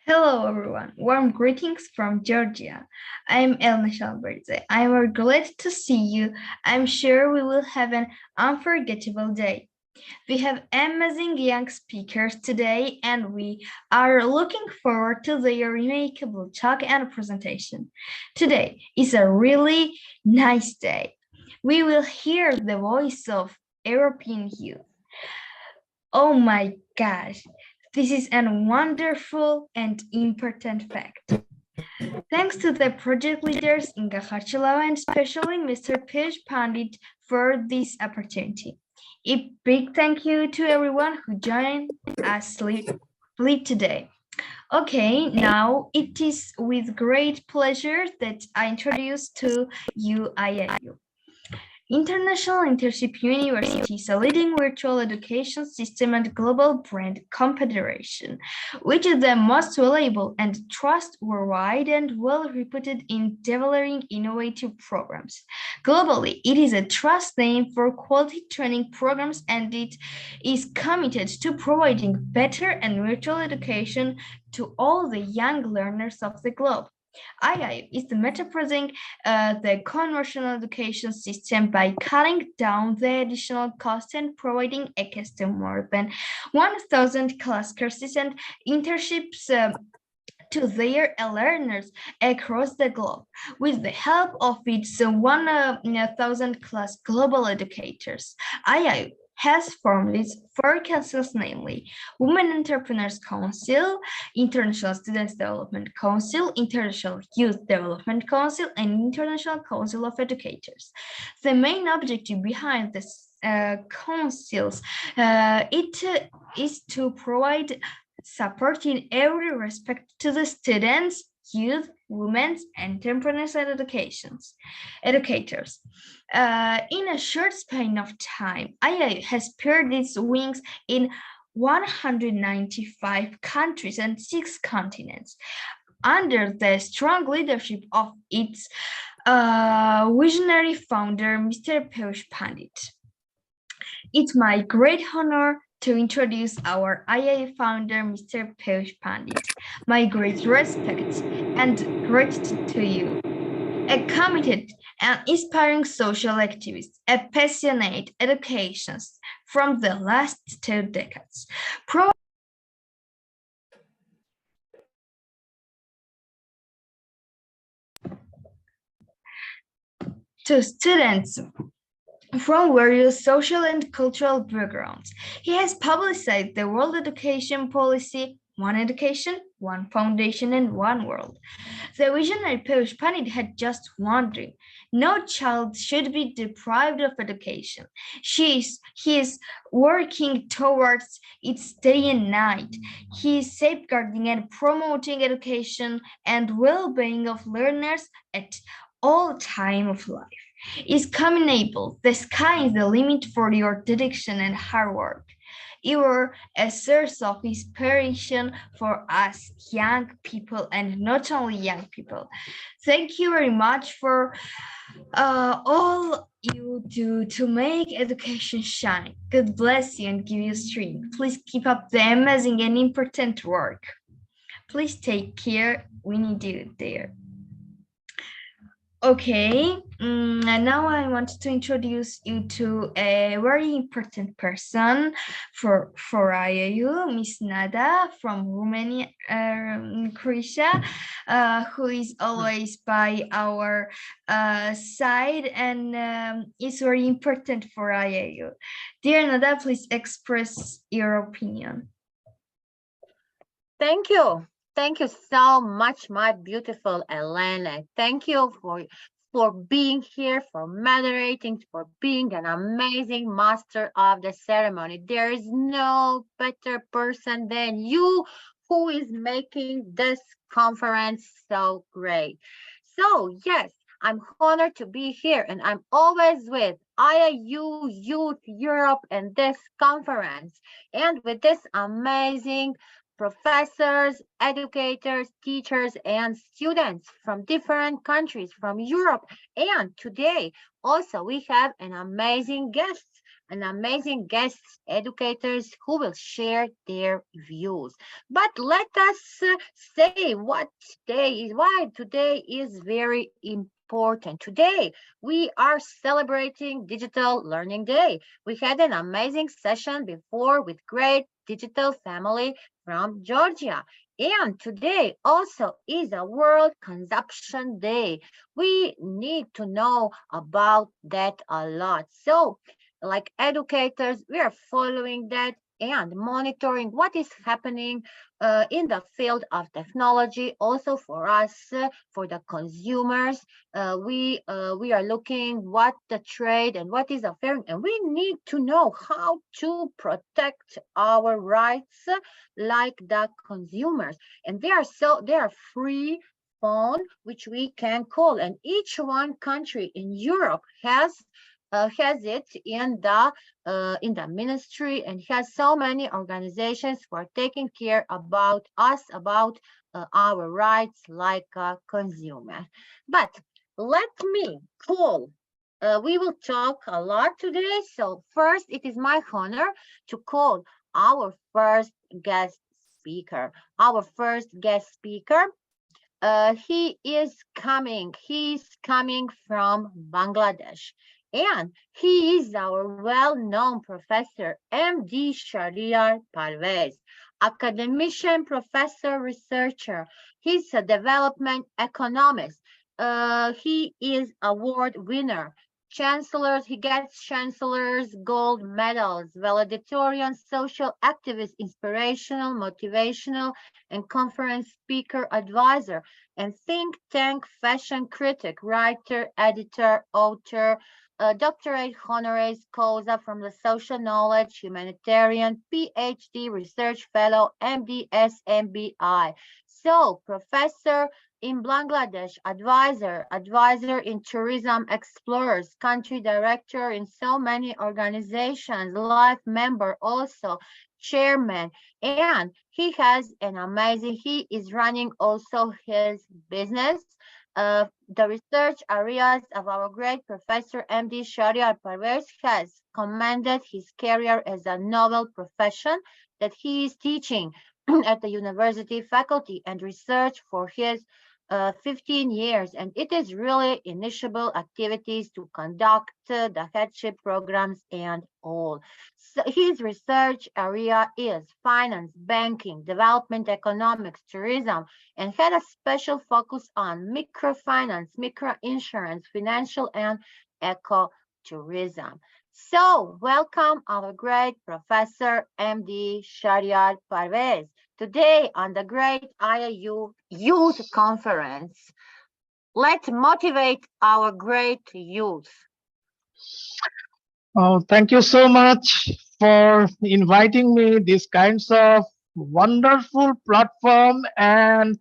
Hello everyone, warm greetings from Georgia. I'm Elna Shalberdze. I'm very glad to see you. I'm sure we will have an unforgettable day. We have amazing young speakers today and we are looking forward to their remarkable talk and presentation. Today is a really nice day. We will hear the voice of European youth. Oh my gosh, this is a wonderful and important fact. Thanks to the project leaders Inga Khacilava and especially Mr. Piyush Pandit for this opportunity. A big thank you to everyone who joined us live today. Okay, now it is with great pleasure that I introduce to you IIU. International Internship University is a leading virtual education system and global brand confederation, which is the most valuable and trusted worldwide and well reputed in developing innovative programs. Globally, it is a trust name for quality training programs and it is committed to providing better and virtual education to all the young learners of the globe. II is the metaprosing the conventional education system by cutting down the additional cost and providing access to more than 1,000 class courses and internships to their learners across the globe with the help of its 1,000 class global educators. II has formed its four councils, namely Women Entrepreneurs Council, International Students Development Council, International Youth Development Council, and International Council of Educators. The main objective behind this councils is to provide support in every respect to the students, youth, women, entrepreneurs, and educators. In a short span of time, IIU has spread its wings in 195 countries and 6 continents under the strong leadership of its visionary founder, Mr. Piyush Pandit. It's my great honor to introduce our IIU founder, Mr. Piyush Pandit. My great respect and gratitude to you. A committed and inspiring social activist, a passionate educationist from the last 2 decades. To students from various social and cultural backgrounds. He has publicized the World Education Policy, One Education, One Foundation, and One World. The visionary Piyush Pandit had just one dream. No child should be deprived of education. He is working towards it day and night. He is safeguarding and promoting education and well-being of learners at all time of life. Is commendable. The sky is the limit for your dedication and hard work. You are a source of inspiration for us young people and not only young people. Thank you very much for all you do to make education shine. God bless you and give you strength. Please keep up the amazing and important work. Please take care. We need you there. Okay, and now I want to introduce you to a very important person for IIU, Miss Nada from Romania, Croatia, who is always by our side and is very important for IIU. Dear Nada, please express your opinion. Thank you. Thank you so much, my beautiful Elena. Thank you for being here, for moderating, for being an amazing master of the ceremony. There is no better person than you who is making this conference so great. So, yes, I'm honored to be here, and I'm always with IIU Youth Europe and this conference, and with this amazing professors, educators, teachers, and students from different countries from Europe. And today, also, we have an amazing guest an amazing guests, educators who will share their views. But let us say why today is very important. Today, we are celebrating Digital Learning Day. We had an amazing session before with great digital family from Georgia. And today also is a World Consumption Day. We need to know about that a lot. So, like educators, we are following that and monitoring what is happening in the field of technology. Also for us, for the consumers, we are looking what the trade and what is affairing, and we need to know how to protect our rights like the consumers. And they are free phone which we can call, and each one country in Europe has it in the ministry, and has so many organizations who are taking care about us, about our rights like a consumer. But let me call. We will talk a lot today. So first, it is my honor to call our first guest speaker. Our first guest speaker he's coming from Bangladesh. And he is our well-known professor, MD Shahriar Parvez, academician, professor, researcher. He's a development economist. He is award winner. He gets chancellor's gold medals, valedictorian, social activist, inspirational, motivational, and conference speaker advisor, and think tank fashion critic, writer, editor, author, doctorate honoris causa from the social knowledge, humanitarian, PhD, research fellow, MDS, MBI. So, professor in Bangladesh, advisor in tourism explorers, country director in so many organizations, life member also, chairman, and he is running also his business. The research areas of our great professor MD Shahriar Parvez has commanded his career as a novel profession that he is teaching at the university faculty and research for his 15 years, and it is really initiable activities to conduct the headship programs and all. So his research area is finance, banking, development economics, tourism, and had a special focus on microfinance, microinsurance, financial, and ecotourism. So, welcome our great Professor MD Shahriar Parvez today on the great IIU Youth Conference. Let's motivate our great youth. Oh, thank you so much for inviting me this kinds of wonderful platform. And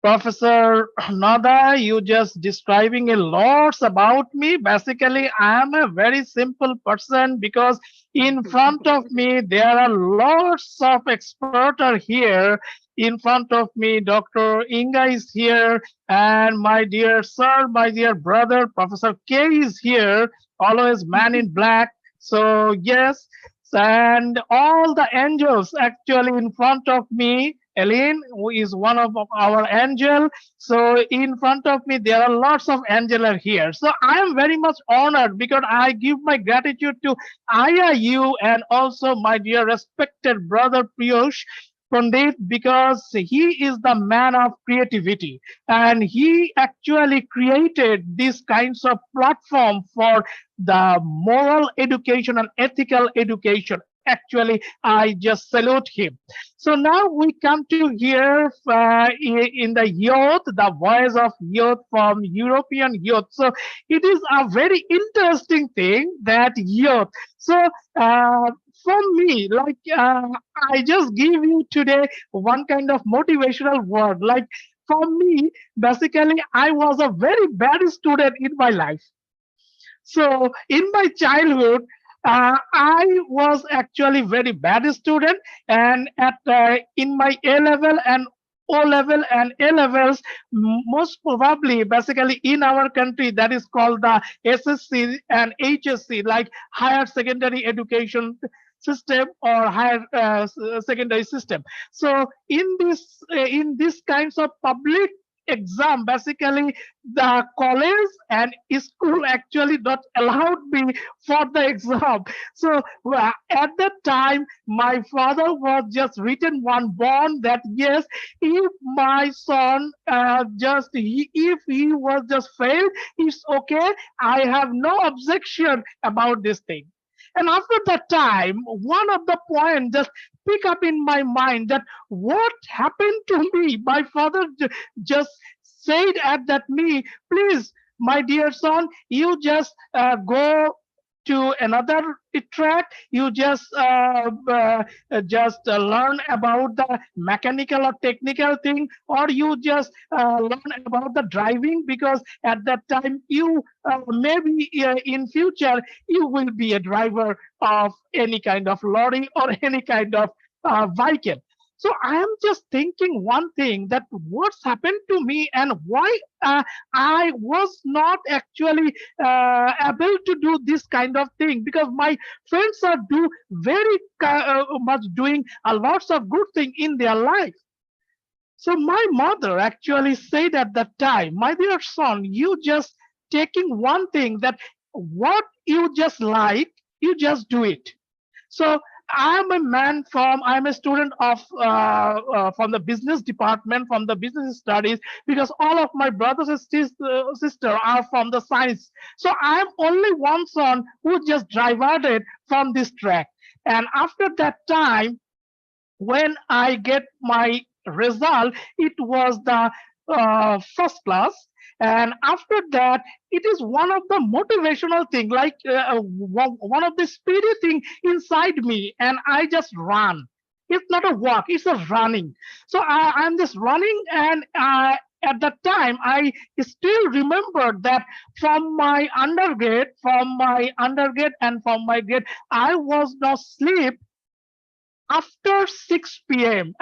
Professor Nada, you just describing a lot about me. Basically, I am a very simple person because in front of me there are lots of experts are here. In front of me, Dr. Inga is here, and my dear sir, my dear brother, Professor K is here. Always man in black. So yes, and all the angels actually in front of me. Elaine, who is one of our angel. So in front of me, there are lots of angel are here. So I am very much honored because I give my gratitude to IIU and also my dear respected brother Piyush Pandit because he is the man of creativity and he actually created this kinds of platform for the moral education and ethical education. Actually, I just salute him. So now we come to hear in the youth, the voice of youth from European youth. So it is a very interesting thing that youth. So for me, like I just give you today one kind of motivational word. Like for me, basically, I was a very bad student in my life. So in my childhood, I was actually very bad student, and at in my A level and O level and A levels, most probably, basically in our country, that is called the SSC and HSC, like higher secondary education system or higher secondary system. So in this kinds of public exam, basically the college and school actually not allowed me for the exam. So at that time my father was just written one bond that yes, if my son if he was just failed, it's okay, I have no objection about this thing. And after that time, one of the points just pick up in my mind that what happened to me. My father just said at that me, please, my dear son, you just go to another track. You just learn about the mechanical or technical thing, or you just learn about the driving, because at that time you maybe in future you will be a driver of any kind of lorry or any kind of vehicle. So I am just thinking one thing, that what's happened to me and why I was not actually able to do this kind of thing, because my friends are do very much doing a lots of good thing in their life. So my mother actually said at that time, my dear son, you just taking one thing, that what you just like, you just do it. So I'm a student of from the business department, from the business studies, because all of my brothers and sister are from the science. So I'm only one son who just diverted from this track. And after that time, when I get my result, it was the first class. And after that, it is one of the motivational thing, like one of the speedy thing inside me, and I just run. It's not a walk; it's a running. So I'm just running, and at that time, I still remember that from my undergrad and from my grade, I was not sleep after 6 p.m.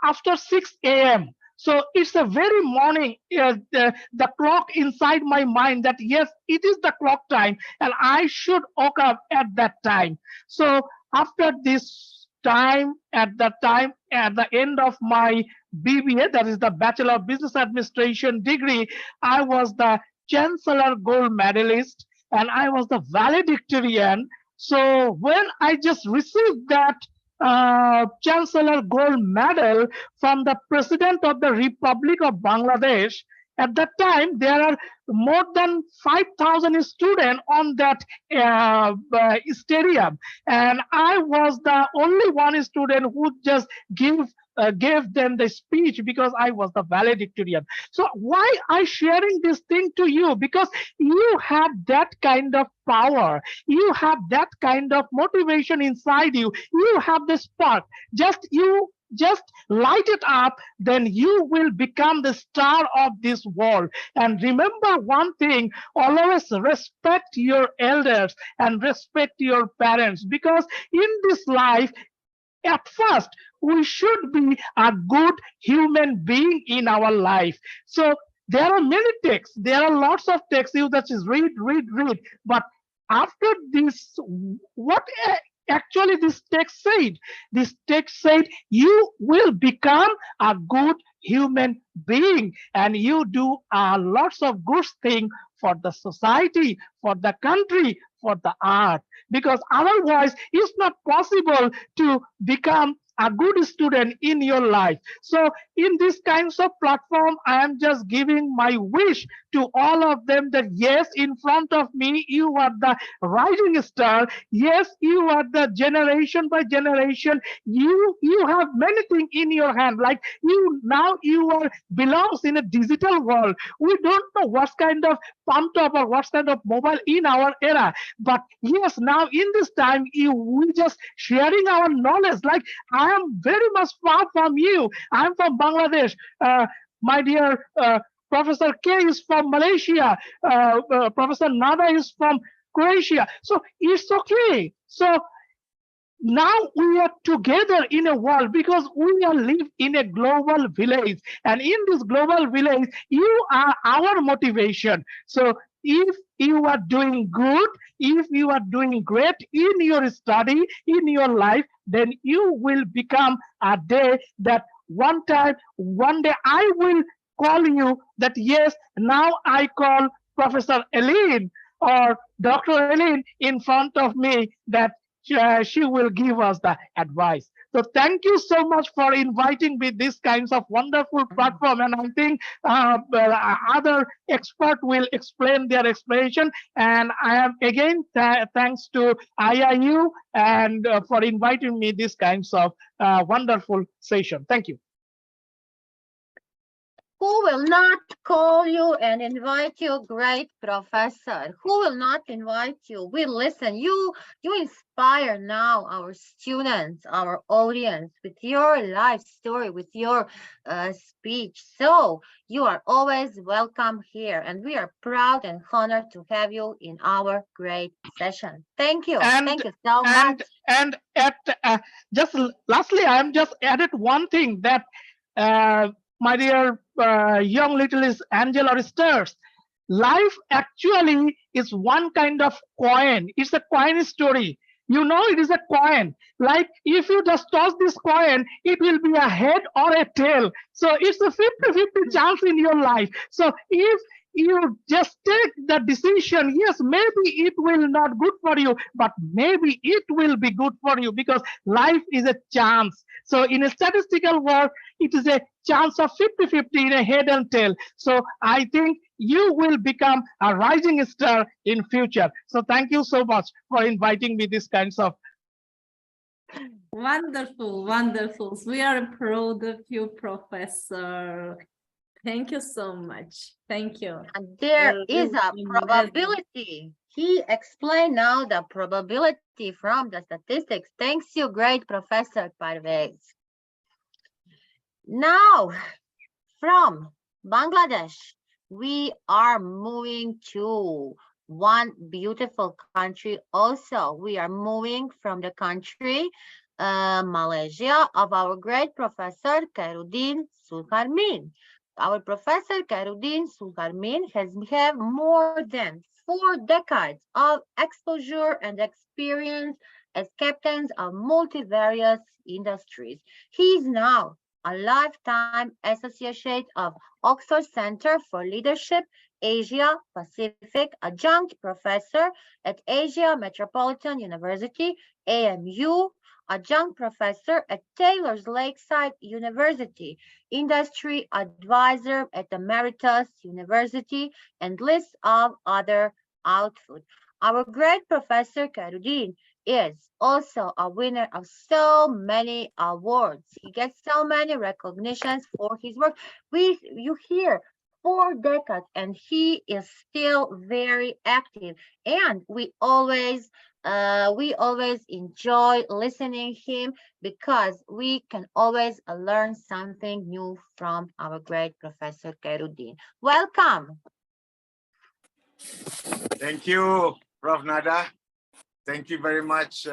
After 6 a.m. So it's a very morning, the clock inside my mind that yes, it is the clock time and I should wake up at that time. So after this time, at the end of my BBA, that is the Bachelor of Business Administration degree, I was the Chancellor Gold Medalist and I was the valedictorian. So when I just received that Chancellor Gold Medal from the President of the Republic of Bangladesh. At that time, there are more than 5,000 students on that stadium, and I was the only one student who just gave them the speech because I was the valedictorian. So why I sharing this thing to you? Because you have that kind of power, you have that kind of motivation inside you, you have the spark. Just light it up, then you will become the star of this world. And remember one thing, always respect your elders and respect your parents, because in this life, at first we should be a good human being in our life. So there are many texts, there are lots of texts, you just read, but after this, what actually this text said, this text said you will become a good human being and you do lots of good things for the society, for the country, for the art, because otherwise it's not possible to become a good student in your life. So in this kinds of platform, I am just giving my wish to all of them that yes, in front of me you are the rising star. Yes, you are the generation by generation, you have many things in your hand, like you are belongs in a digital world. We don't know what kind of pump top or what kind of mobile in our era, but yes, now in this time we just sharing our knowledge. Like I am very much far from you, I am from Bangladesh, my dear Professor K is from Malaysia, Professor Nada is from Croatia. So it's okay. So now we are together in a world because we are live in a global village, and in this global village you are our motivation. So if you are doing good, if you are doing great in your study, in your life, then you will become a day that one day I will call you that yes, now I call Professor Eileen or Dr. Eileen in front of me, that she will give us the advice. So thank you so much for inviting me this kinds of wonderful platform. And I think other expert will explain their explanation. And I am again thanks to IIU and for inviting me this kinds of wonderful session. Thank you. Who will not call you and invite you, great professor? Who will not invite you? We listen. You inspire now our students, our audience with your life story, with your speech. So you are always welcome here, and we are proud and honored to have you in our great session. Thank you. and Thank you so much. and at just lastly, I am just added one thing that uh, my dear young little is angel or stars, life actually is one kind of coin. It's a coin story. You know, it is a coin. Like if you just toss this coin, it will be a head or a tail. So it's a 50-50 chance in your life. So if you just take the decision, yes, maybe it will not good for you, but maybe it will be good for you, because life is a chance. So in a statistical work, it is a chance of 50-50 in a head and tail. So I think you will become a rising star in future. So thank you so much for inviting me this kinds of. Wonderful, wonderful. We are proud of you, Professor. Thank you so much. Thank you. And there is a Really amazing. probability. He explained now the probability from the statistics. Thanks you, great Professor Parvez. Now, from Bangladesh, we are moving to one beautiful country also. We are moving from the country Malaysia of our great Professor Khairuddin Sulkarmin. Our Professor Khairuddin Sulkarmin has have more than 4 decades of exposure and experience as captains of multivarious industries. He is now a lifetime associate of Oxford Center for Leadership, Asia Pacific, adjunct professor at Asia Metropolitan University, AMU, adjunct professor at Taylor's Lakeside University, industry advisor at Emeritus University, and list of other output. Our great Professor Khairuddin is also a winner of so many awards. He gets so many recognitions for his work. You hear 4 decades, and he is still very active. And we always enjoy listening him, because we can always learn something new from our great Professor Khairuddin. Welcome. Thank you, Prof. Nada. Thank you very much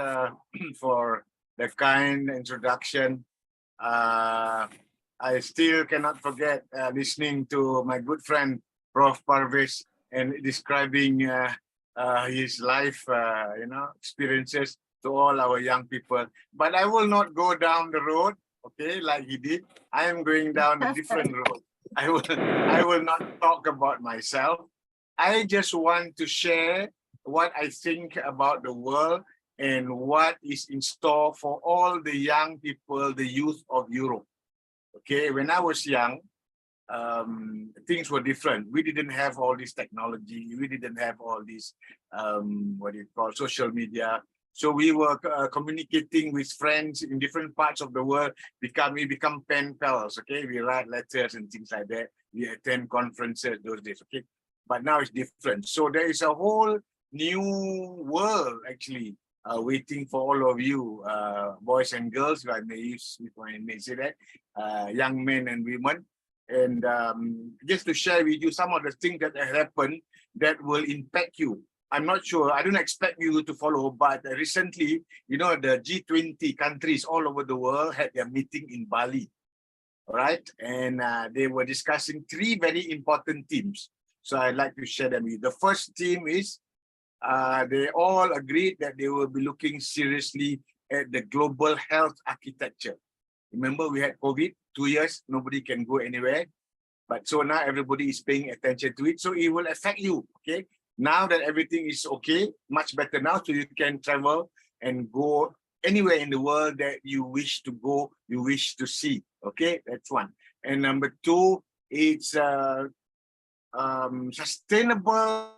for the kind introduction. I still cannot forget listening to my good friend, Prof. Parvez, and describing his life, experiences to all our young people. But I will not go down the road, okay, like he did. I am going down a different road. I will not talk about myself. I just want to share what I think about the world and what is in store for all the young people, the youth of Europe. Okay, when I was young, things were different. We didn't have all this technology. We didn't have all this, social media. So we were communicating with friends in different parts of the world. We become pen pals, okay? We write letters and things like that. We attend conferences those days, okay? But now it's different. So there is a whole new world actually waiting for all of you, boys and girls, if I may say that, young men and women. And just to share with you some of the things that have happened that will impact you I'm not sure. I don't expect you to follow, but recently, you know, the G20 countries all over the world had their meeting in Bali. All right. And they were discussing 3 very important themes. So I'd like to share them with you. The first theme is they all agreed that they will be looking seriously at the global health architecture. Remember, we had COVID, 2 years, nobody can go anywhere. But so now everybody is paying attention to it. So it will affect you, okay? Now that everything is okay, much better now, so you can travel and go anywhere in the world that you wish to go, you wish to see, okay? That's one. And number 2, it's sustainable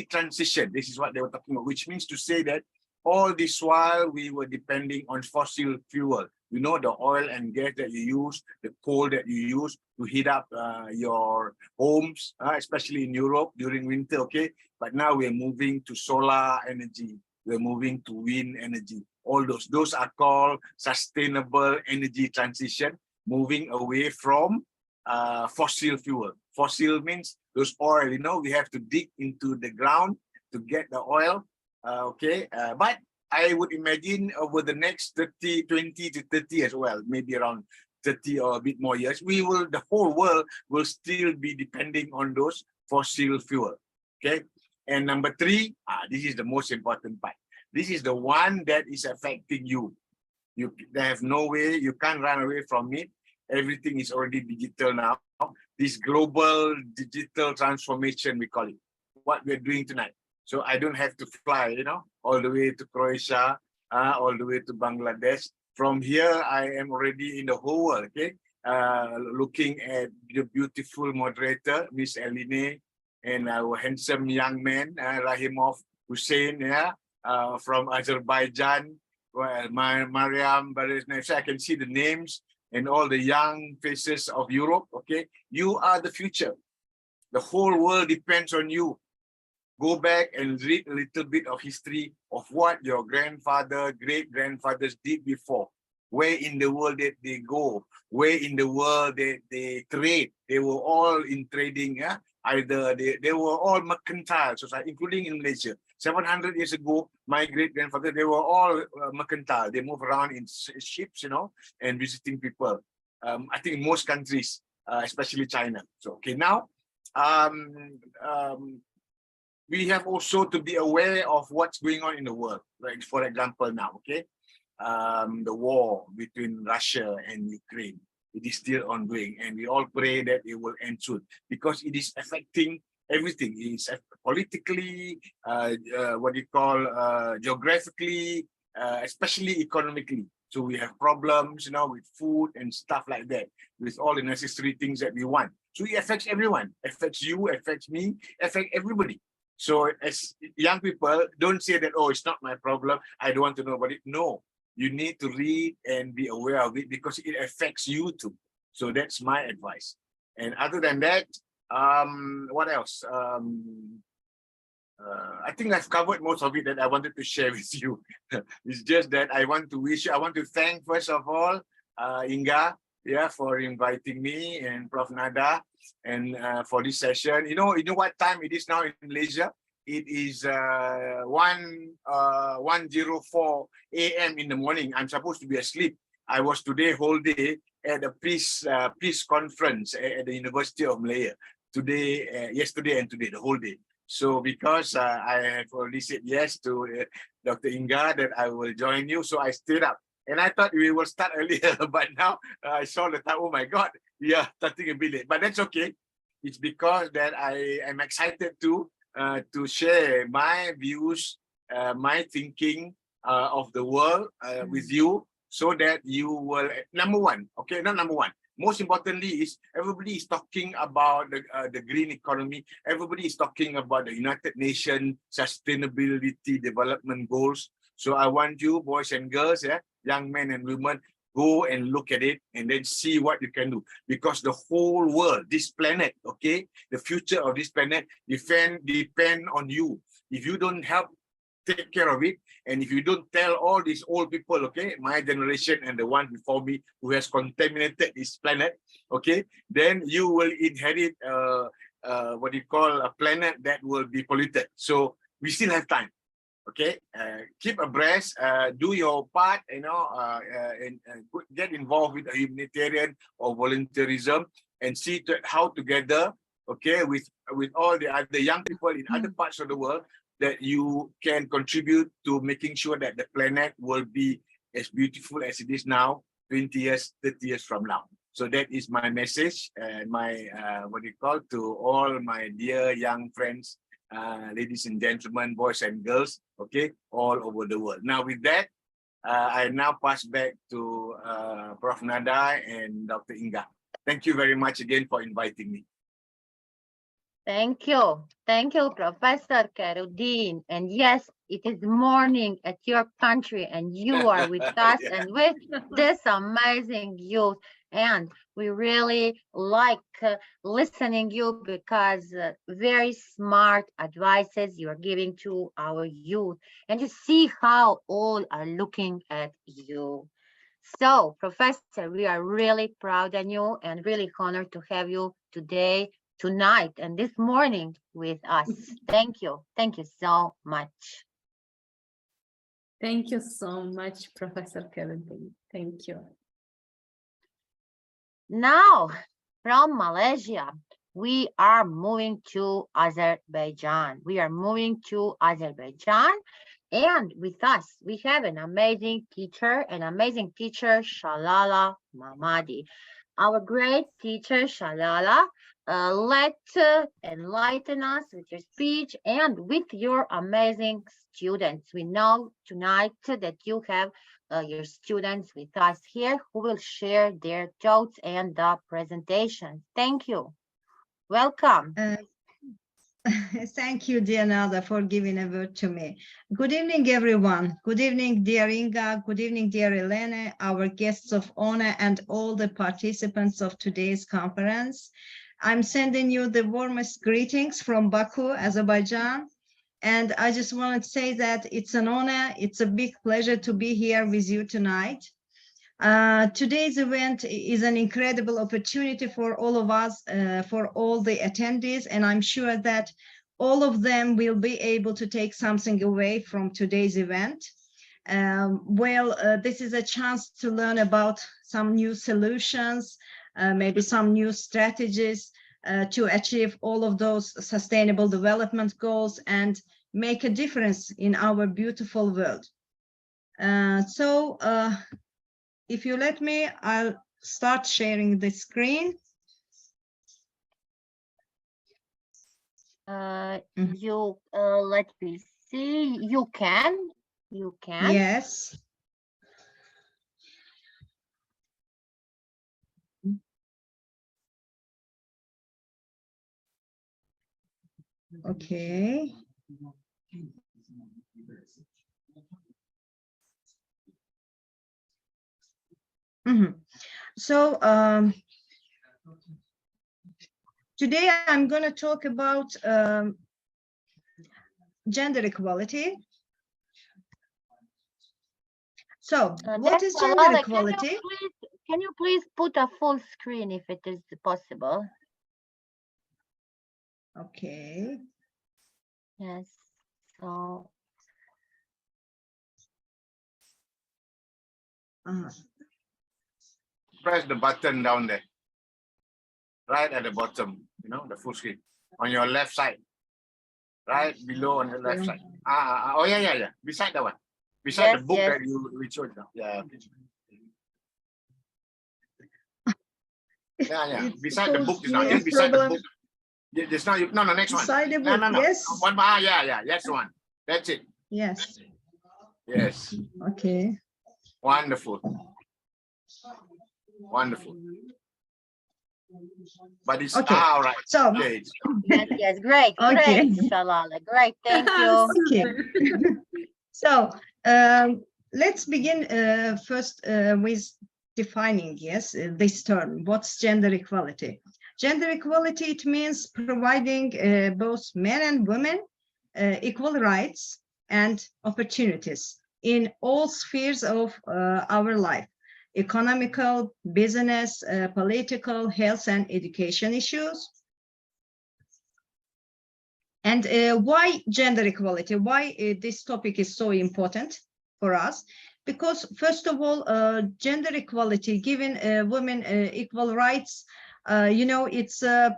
transition. This is what they were talking about, which means to say that all this while we were depending on fossil fuel. You know, the oil and gas that you use, the coal that you use to heat up your homes, especially in Europe during winter, okay? But now we're moving to solar energy. We're moving to wind energy. All those are called sustainable energy transition, moving away from fossil fuel. Fossil means those oil, you know, we have to dig into the ground to get the oil, okay? But I would imagine over the next 20 to 30 as well, maybe around 30 or a bit more years, the whole world will still be depending on those fossil fuel, okay? And number 3, this is the most important part. This is the one that is affecting you. There have no way, you can't run away from it. Everything is already digital now. This global digital transformation, we call it, what we're doing tonight. So I don't have to fly, you know, all the way to Croatia, all the way to Bangladesh. From here, I am already in the whole world, okay? Looking at the beautiful moderator, Miss Eline, and our handsome young man, Rahimov Hussein, yeah, from Azerbaijan, well, Mariam, so I can see the names and all the young faces of Europe, okay? You are the future. The whole world depends on you. Go back and read a little bit of history of what your grandfather, great-grandfathers did before. Where in the world did they go? Where in the world did they trade? They were all in trading. Yeah? Either they were all mercantile society, including in Malaysia. 700 years ago, my great-grandfather, they were all mercantile. They move around in ships, you know, and visiting people. I think in most countries, especially China. So, okay, now, we have also to be aware of what's going on in the world. Like, for example, now, okay, the war between Russia and Ukraine, it is still ongoing, and we all pray that it will end soon because it is affecting everything. It's politically, what you call, geographically, especially economically. So we have problems, you know, with food and stuff like that, with all the necessary things that we want. So it affects everyone, affects you, affects me, affects everybody. So as young people, don't say that, oh, it's not my problem, I don't want to know about it. No, you need to read and be aware of it because it affects you too. So that's my advice. And other than that, what else? I think I've covered most of it that I wanted to share with you. It's just that I want to thank, first of all, Inga, yeah, for inviting me, and Prof. Nada, and for this session. You know what time it is now in Malaysia? It is 1:04 a.m. in the morning. I'm supposed to be asleep. I was today whole day at a peace conference at the University of Malaya. Today, yesterday and today, the whole day. So because I have already said yes to Dr. Inga that I will join you, so I stayed up. And I thought we will start earlier, but now I saw the time, oh my God, we are starting a bit late. But that's okay. It's because that I am excited to share my views, my thinking of the world with you, so that you will, number one, okay, not number one. Most importantly is everybody is talking about the green economy. Everybody is talking about the United Nations Sustainability Development Goals. So I want you, boys and girls, yeah, young men and women, go and look at it and then see what you can do. Because the whole world, this planet, okay, the future of this planet depend on you. If you don't help take care of it, and if you don't tell all these old people, okay, my generation and the one before me who has contaminated this planet, okay, then you will inherit what you call a planet that will be polluted. So we still have time. Okay, keep abreast, do your part, and get involved with a humanitarian or volunteerism, and see how together, okay, with all the other young people in other parts of the world, that you can contribute to making sure that the planet will be as beautiful as it is now, 20 years, 30 years from now. So that is my message and my to all my dear young friends, ladies and gentlemen, boys and girls, okay, all over the world. Now with that, I now pass back to Prof. Nada and Dr. Inga. Thank you very much again for inviting me. Thank you. Thank you, Professor Karudin. And yes, it is morning at your country and you are with us Yeah. and with this amazing youth. And we really like listening you because very smart advices you are giving to our youth. And you see how all are looking at you. So, Professor, we are really proud of you and really honored to have you today, tonight, and this morning with us. Thank you. Thank you so much. Thank you so much, Professor Kevin. Thank you. Now, from Malaysia, we are moving to Azerbaijan. We are moving to Azerbaijan. And with us, we have an amazing teacher, Shalala Mamadi. Our great teacher, Shalala, let enlighten us with your speech and with your amazing students. We know tonight that you have your students with us here who will share their thoughts and the presentation. Thank you. Welcome. Thank you, dear Nada, for giving a word to me. Good evening, everyone. Good evening, dear Inga. Good evening, dear Elena, our guests of honor, and all the participants of today's conference. I'm sending you the warmest greetings from Baku, Azerbaijan. And I just want to say that it's an honor. It's a big pleasure to be here with you tonight. Today's event is an incredible opportunity for all of us, for all the attendees, and I'm sure that all of them will be able to take something away from today's event. This is a chance to learn about some new solutions, maybe some new strategies to achieve all of those sustainable development goals and make a difference in our beautiful world. If you let me, I'll start sharing the screen. You let me see. You can. Yes. Okay. So today I'm going to talk about gender equality. So what is gender equality? Can you please put a full screen if it is possible? Okay. Yes. So. Press the button down there, right at the bottom, the full screen on your left side, right below on the left side. Oh yeah, beside that one, beside the book that we showed now. Yeah. Yeah. Beside the book is not just beside the book. Just now, no, next one. Beside the book, no. yes. One more. Yeah, that's the one. That's it. Yes. Yes. Okay. Wonderful. But it's okay. all right. So okay. Yes, great, okay. Shalala, great, thank you. Okay. So let's begin first with defining this term. What's gender equality? Gender equality, it means providing both men and women equal rights and opportunities in all spheres of our life: economical, business, political, health, and education issues. And why gender equality? Why this topic is so important for us? Because first of all, gender equality, giving women equal rights, it's a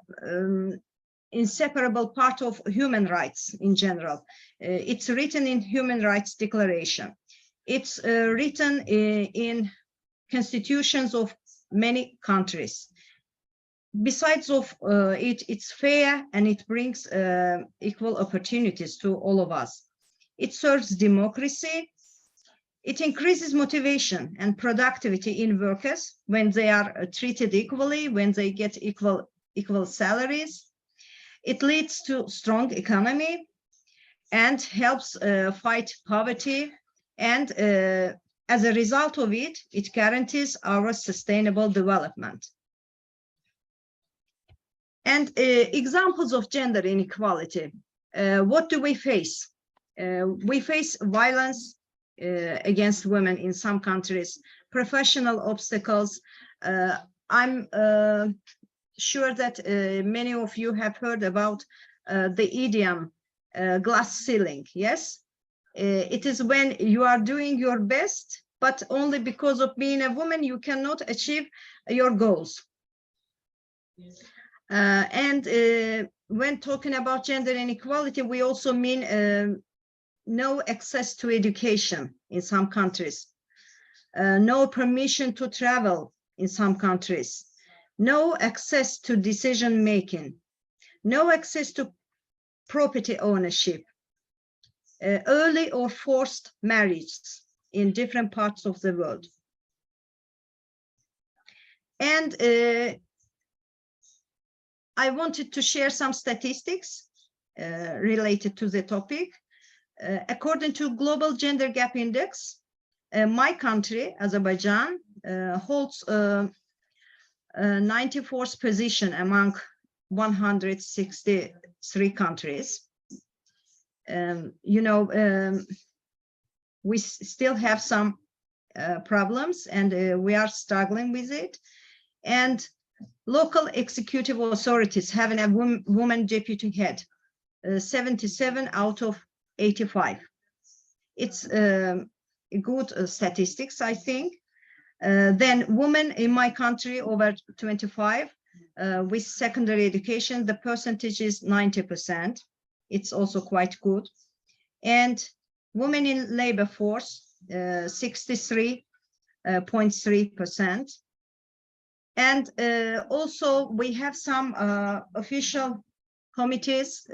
inseparable part of human rights in general. It's written in Human Rights Declaration. It's written in constitutions of many countries. Besides of it's fair and it brings equal opportunities to all of us. It serves democracy. It increases motivation and productivity in workers when they are treated equally, when they get equal salaries. It leads to strong economy and helps fight poverty. And as a result of it, it guarantees our sustainable development. And examples of gender inequality. What do we face? We face violence against women in some countries, professional obstacles. I'm sure that many of you have heard about the idiom glass ceiling. Yes, it is when you are doing your best, but only because of being a woman, you cannot achieve your goals. And when talking about gender inequality, we also mean no access to education in some countries, no permission to travel in some countries, no access to decision making, no access to property ownership, early or forced marriages in different parts of the world. And I wanted to share some statistics related to the topic. According to Global Gender Gap Index, my country, Azerbaijan, holds 94th position among 163 countries. We still have some problems and we are struggling with it. And local executive authorities having a woman deputy head, 77 out of 85. It's good statistics, I think. Then women in my country over 25 with secondary education, the percentage is 90%. It's also quite good. And women in labor force, 63.3%. And also we have some official committees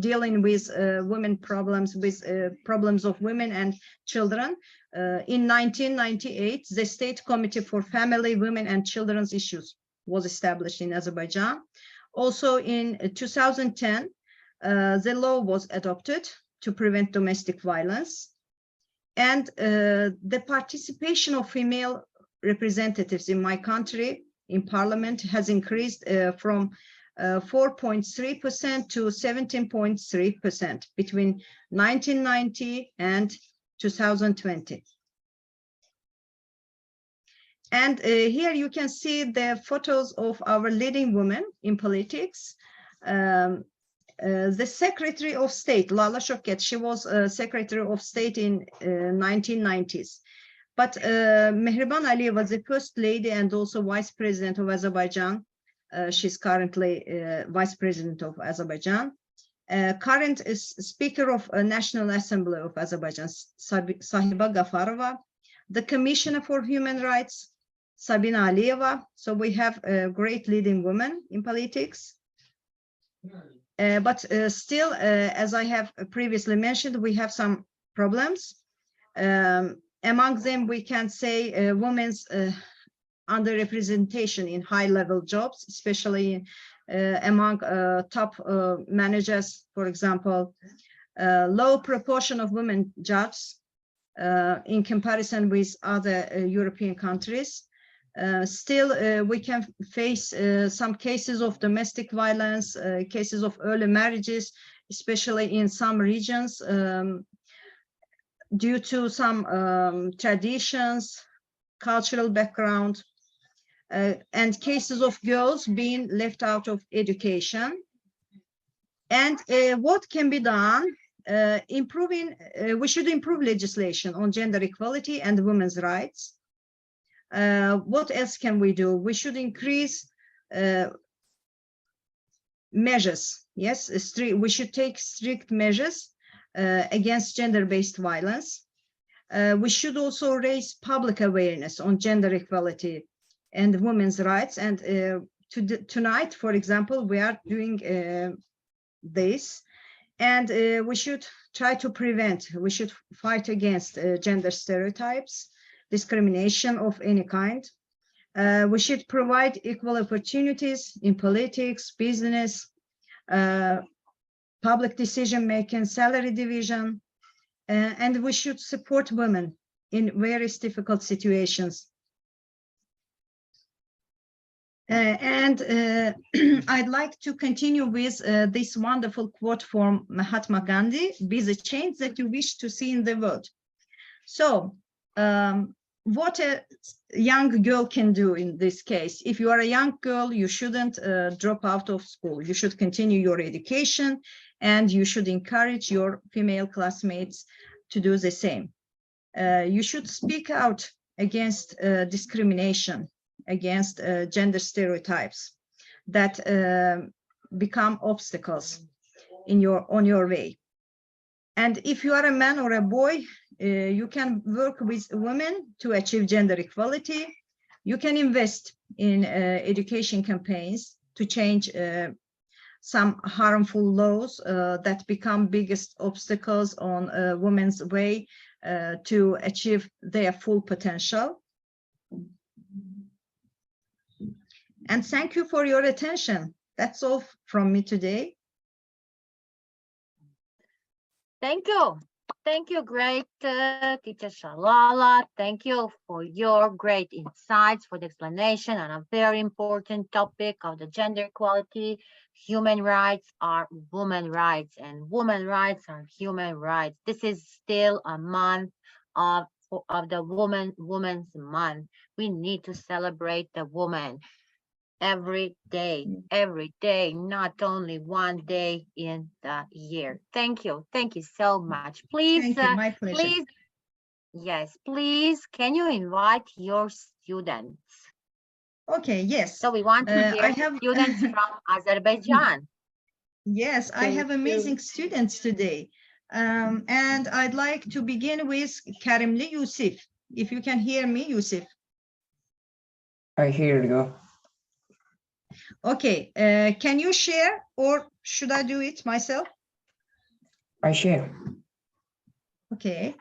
dealing with women problems, with problems of women and children. In 1998, the State Committee for Family, Women and Children's Issues was established in Azerbaijan. Also in 2010, the law was adopted to prevent domestic violence. And the participation of female representatives in my country in parliament has increased from 4.3% to 17.3% between 1990 and 2020. And here you can see the photos of our leading women in politics. The Secretary of State, Lala Shoket, she was Secretary of State in 1990s. But Mehriban Aliyev was the first lady and also Vice President of Azerbaijan. She's currently Vice President of Azerbaijan. Current is Speaker of National Assembly of Azerbaijan, Sahiba Gafarova. The Commissioner for Human Rights, Sabina Aliyeva. So we have great leading women in politics. But still, as I have previously mentioned, we have some problems. Among them, we can say women's underrepresentation in high-level jobs, especially among top managers, for example, low proportion of women judges in comparison with other European countries. Still, we can face some cases of domestic violence, cases of early marriages, especially in some regions, due to some traditions, cultural background, and cases of girls being left out of education. And what can be done? We should improve legislation on gender equality and women's rights. What else can we do? We should increase measures. Yes, we should take strict measures against gender-based violence. We should also raise public awareness on gender equality and women's rights. And tonight, for example, we are doing this. And we should try to prevent, we should fight against gender stereotypes, discrimination of any kind. We should provide equal opportunities in politics, business, public decision-making, salary division, and we should support women in various difficult situations. I'd like to continue with this wonderful quote from Mahatma Gandhi: "Be the change that you wish to see in the world." So what a young girl can do in this case: if you are a young girl, you shouldn't drop out of school. You should continue your education, and you should encourage your female classmates to do the same. You should speak out against discrimination, against gender stereotypes that become obstacles on your way. And if you are a man or a boy, you can work with women to achieve gender equality. You can invest in education campaigns to change some harmful laws that become biggest obstacles on women's way to achieve their full potential. And thank you for your attention. That's all from me today. Thank you. Thank you, great teacher Shalala. Thank you for your great insights, for the explanation on a very important topic of the gender equality. Human rights are women rights, and women rights are human rights. This is still a month of the Women's Month. We need to celebrate the woman every day, not only one day in the year. Thank you so much. Please, Thank you, my pleasure. please, yes, please, can you invite your students? Okay, yes. So we want to hear students from Azerbaijan. Yes, I have amazing students today. And I'd like to begin with Karimli Yusuf. If you can hear me, Yusuf. I hear you. Okay, can you share, or should I do it myself? I share. Okay.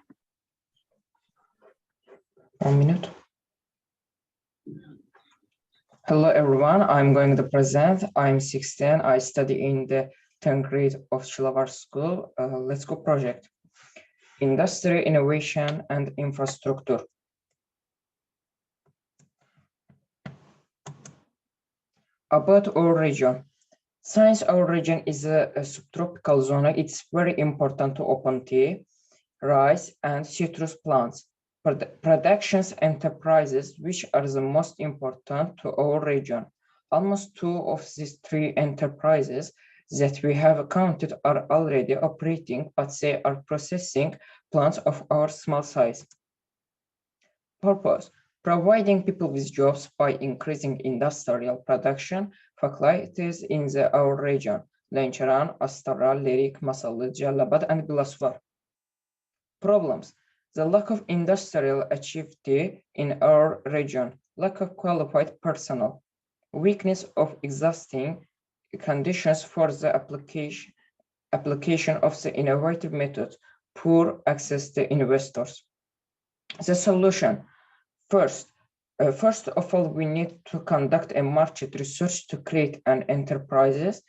1 minute. Hello everyone, I'm going to present. I'm 16. I study in the 10th grade of Chilavar School. Let's go project. Industry, innovation, and infrastructure. About our region. Since our region is a subtropical zone, it's very important to open tea, rice, and citrus plants. Productions enterprises, which are the most important to our region. Almost 2 of these 3 enterprises that we have counted are already operating, but they are processing plants of our small size. Purpose: providing people with jobs by increasing industrial production facilities in our region: Ленчаран, Astara, Lirik, Masallı, Jalabad, and Bilasvar. Problems: the lack of industrial activity in our region, lack of qualified personnel, weakness of existing conditions for the application of the innovative methods, poor access to investors. The solution: first of all, we need to conduct a market research to create an enterprises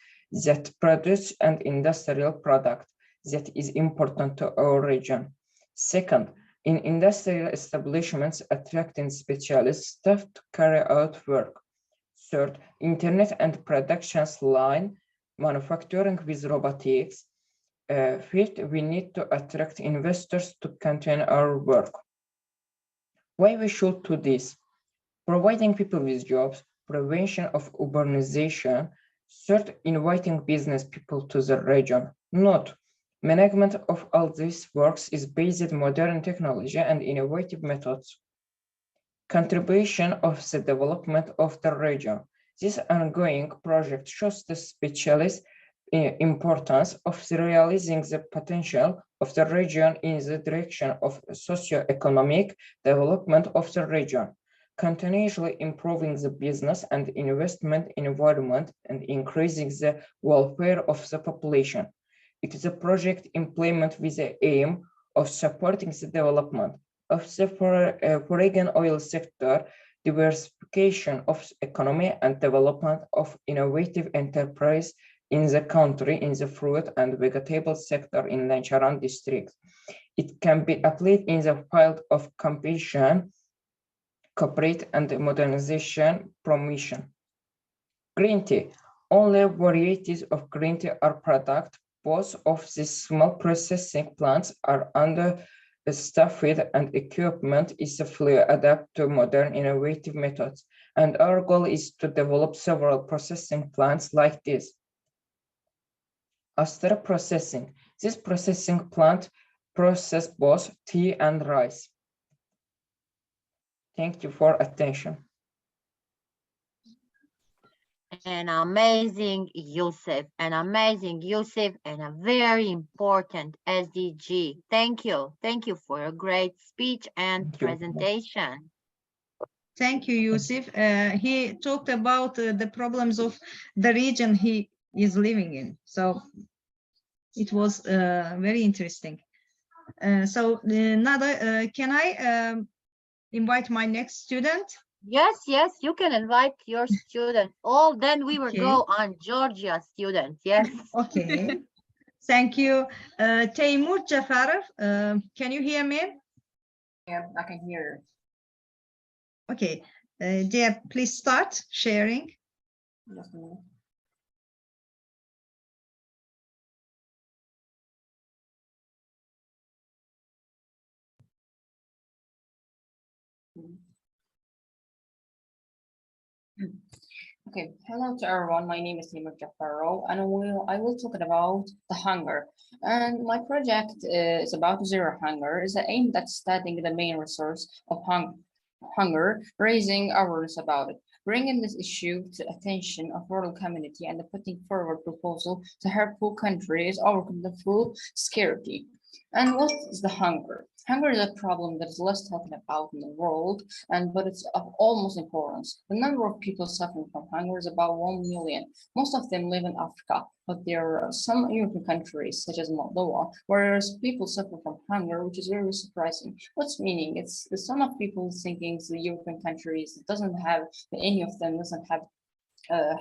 that produce an industrial product that is important to our region. Second, in industrial establishments, attracting specialist staff to carry out work. Third, internet and productions line manufacturing with robotics. Fifth, we need to attract investors to continue our work. Why we should do this? Providing people with jobs, prevention of urbanization, Third, inviting business people to the region. Note, management of all these works is based on modern technology and innovative methods. Contribution of the development of the region. This ongoing project shows the specialist importance of realizing the potential of the region in the direction of socio-economic development of the region, continuously improving the business and investment environment and increasing the welfare of the population. It is a project implemented with the aim of supporting the development of the foreign oil sector, diversification of economy and development of innovative enterprise in the country in the fruit and vegetable sector in Nacharan district. It can be applied in the field of competition, corporate and modernization promotion. Green tea. Only varieties of green tea are produced. Both of these small processing plants are understaffed and equipment is fully adapted to modern innovative methods. And our goal is to develop several processing plants like this. After processing, this processing plant process both tea and rice. Thank you for attention. An amazing Yusuf, and a very important SDG. Thank you for a great speech and Thank you. presentation. Thank you, Yusuf. He talked about the problems of the region he is living in. So it was very interesting. Nada, can I invite my next student? Yes, you can invite your student. Then we will Okay. go on Georgia student. Yes. Okay. Thank you. Teymur Jafarov, can you hear me? Yeah, I can hear. Okay. Dear, please start sharing. Just a minute. Okay, hello to everyone. My name is Timur Jafaro, and I will talk about the hunger. And my project is about zero hunger. Is aimed at studying the main resource of hunger, raising awareness about it, bringing this issue to attention of world community, and putting forward proposal to help poor countries overcome the food scarcity. And what is the hunger? Hunger is a problem that is less talked about in the world, but it's of almost importance. The number of people suffering from hunger is about 1 million. Most of them live in Africa, but there are some European countries, such as Moldova, where people suffer from hunger, which is very surprising. What's meaning? It's some of people thinking the European countries any of them doesn't have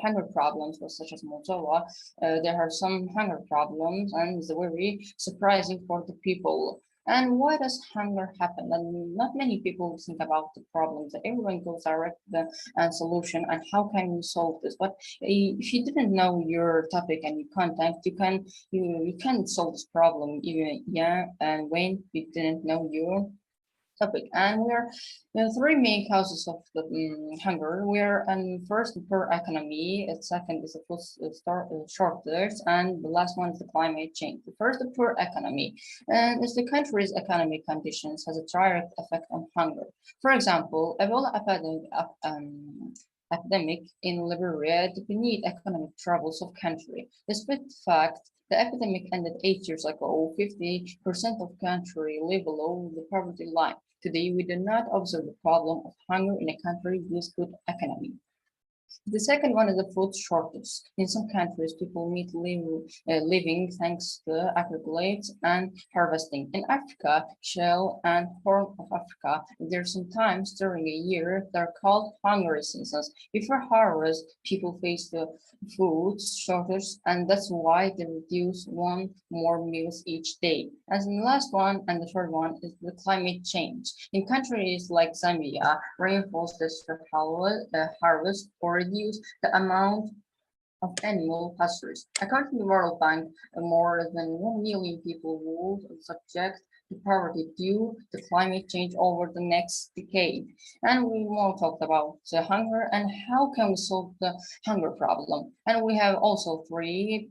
hunger problems, such as Moldova. There are some hunger problems, and it's very surprising for the people. And why does hunger happen? And not many people think about the problems. Everyone goes direct the solution and how can we solve this? But if you didn't know your topic and your content, you can't solve this problem even and when you didn't know your topic. And there are three main causes of the hunger. First, the poor economy. Second is the food shortage, and the last one is the climate change. The first, the poor economy, and as the country's economic conditions has a direct effect on hunger. For example, Ebola epidemic in Liberia beneath economic troubles of country. Despite the fact the epidemic ended 8 years ago, 50% of country live below the poverty line. Today, we do not observe the problem of hunger in a country with good economy. The second one is the food shortage. In some countries, people meet living thanks to agriculture and harvesting. In Africa, Shell and Horn of Africa, there are some times during a year that are called hungry seasons. Before harvest, people face the food shortage, and that's why they reduce one more meals each day. As in the last one and the third one is the climate change. In countries like Zambia, rainfalls destroy harvest or reduce the amount of animal pastures. According to the World Bank, more than 1 million people would subject to poverty due to climate change over the next decade. And we more talked about the hunger and how can we solve the hunger problem. And we have also three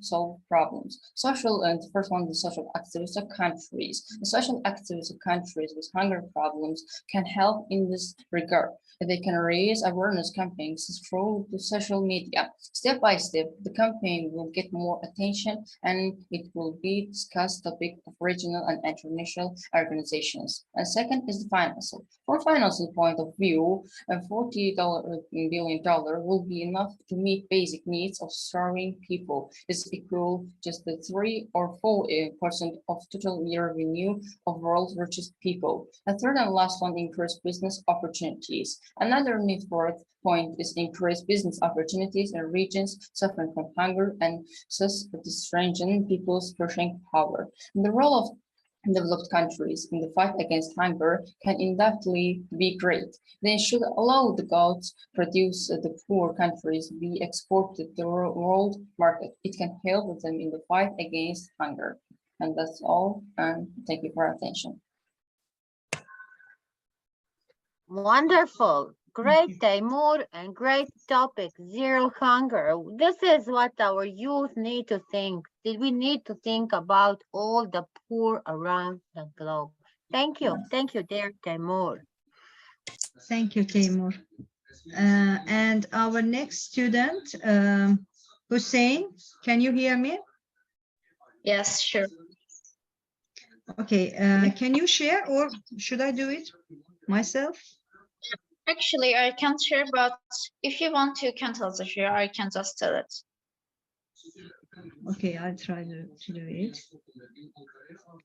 solved problems. Social, and the first one, the social activists of countries. The social activists of countries with hunger problems can help in this regard. They can raise awareness campaigns through the social media. Step by step, the campaign will get more attention and it will be discussed topic of regional and international organizations. And second is the financial. For financial point of view, a $40 billion will be enough to meet basic needs of starving people. It's equal just the 3 or 4% of total year revenue of world's richest people. The third and last one, increase business opportunities. Another network point is increased business opportunities in regions suffering from hunger and thus strengthen people's purchasing power. The role of developed countries in the fight against hunger can undoubtedly be great. They should allow the goods produced in the poor countries be exported to the world market. It can help them in the fight against hunger. And that's all. And thank you for your attention. Wonderful. Great, Taimur, and great topic, zero hunger. This is what our youth need to think. We need to think about all the poor around the globe. Thank you, dear Taimur. Thank you, Timur. And our next student, Hussein, can you hear me? Yes, sure. Okay, can you share or should I do it myself? Actually, I can't share, but if you want, you can also share. I can just tell it. Okay, I'll try to do it.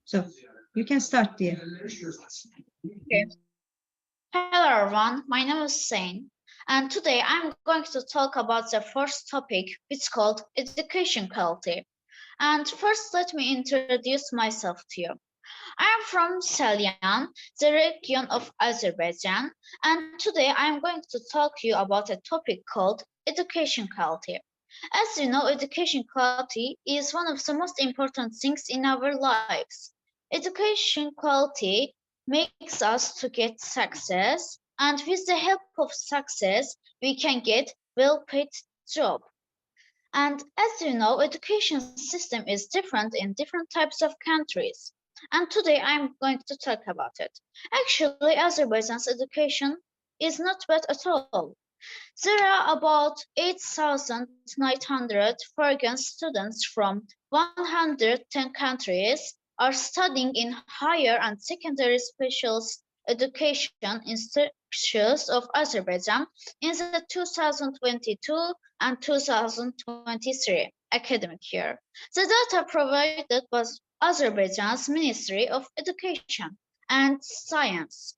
So you can start, dear. Okay. Hello, everyone. My name is Hussein, and today I'm going to talk about the first topic, which is called education quality. And first, let me introduce myself to you. I am from Salyan, the region of Azerbaijan, and today I am going to talk to you about a topic called education quality. As you know, education quality is one of the most important things in our lives. Education quality makes us to get success, and with the help of success, we can get well-paid job. And as you know, education system is different in different types of countries. And today I'm going to talk about it. Actually, Azerbaijan's education is not bad at all. There are about 8,900 foreign students from 110 countries are studying in higher and secondary special education institutions of Azerbaijan in the 2022 and 2023 academic year. The data provided was Azerbaijan's Ministry of Education and Science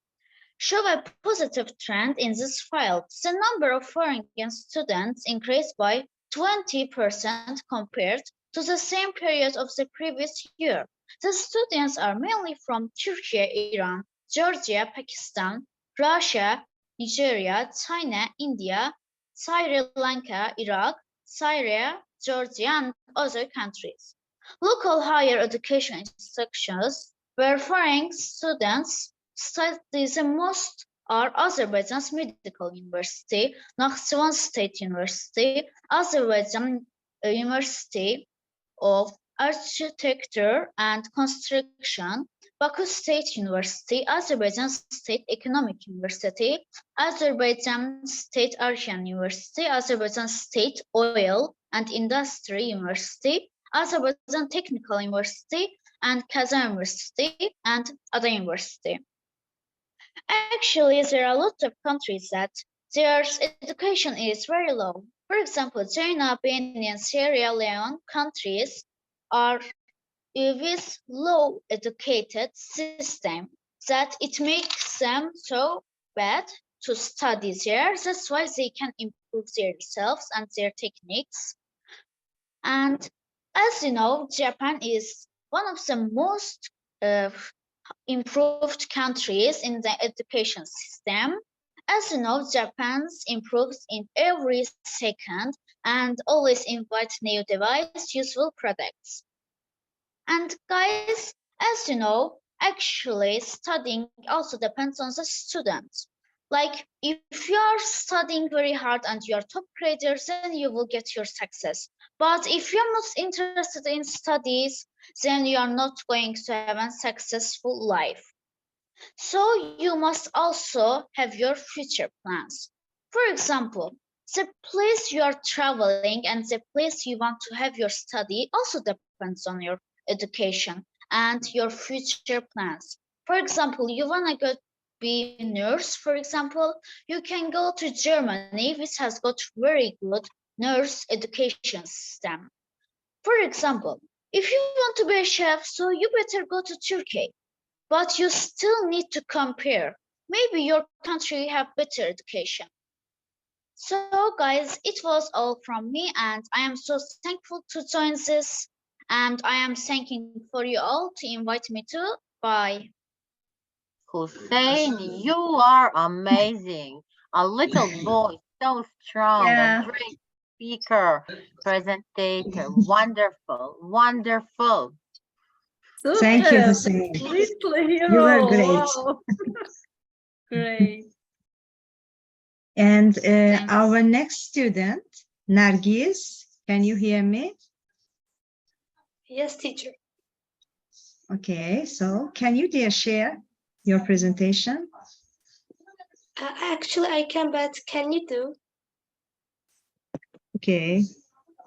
show a positive trend in this field. The number of foreign students increased by 20% compared to the same period of the previous year. The students are mainly from Turkey, Iran, Georgia, Pakistan, Russia, Nigeria, China, India, Sri Lanka, Iraq, Syria, Georgia, and other countries. Local higher education institutions where foreign students study the most are Azerbaijan's Medical University, Nakhchivan State University, Azerbaijan University of Architecture and Construction, Baku State University, Azerbaijan State Economic University, Azerbaijan State Archean University, Azerbaijan State Oil and Industry University, Azerbaijan Technical University, and Kazan University, and Ada University. Actually, there are a lot of countries that their education is very low. For example, China, Benin, and Sierra Leone countries are with low educated system that it makes them so bad to study there. That's why they can improve themselves and their techniques. And as you know, Japan is one of the most improved countries in the education system. As you know, Japan improves in every second and always invite new device, useful products. And guys, As you know, actually studying also depends on the student. Like if you are studying very hard and you are top grader, then you will get your success. But if you're not interested in studies, then you are not going to have a successful life. So you must also have your future plans. For example, the place you are traveling and the place you want to have your study also depends on your education and your future plans. For example, you want to go be a nurse, for example, you can go to Germany, which has got very good nurse education system. For example, if you want to be a chef, so you better go to Turkey. But you still need to compare. Maybe your country have better education. So guys, it was all from me and I am so thankful to join this and I am thanking for you all to invite me to. Bye. Hussein, you are amazing. A little boy, so strong, a Yeah. great speaker, presentator, wonderful, wonderful. Thank you, Super. Hussein. Little You were hero. great. Wow. Great. And Thanks. our next student, Nargis, can you hear me? Yes, teacher. Okay, so can you dear share your presentation? Actually, I can, but can you do? Okay,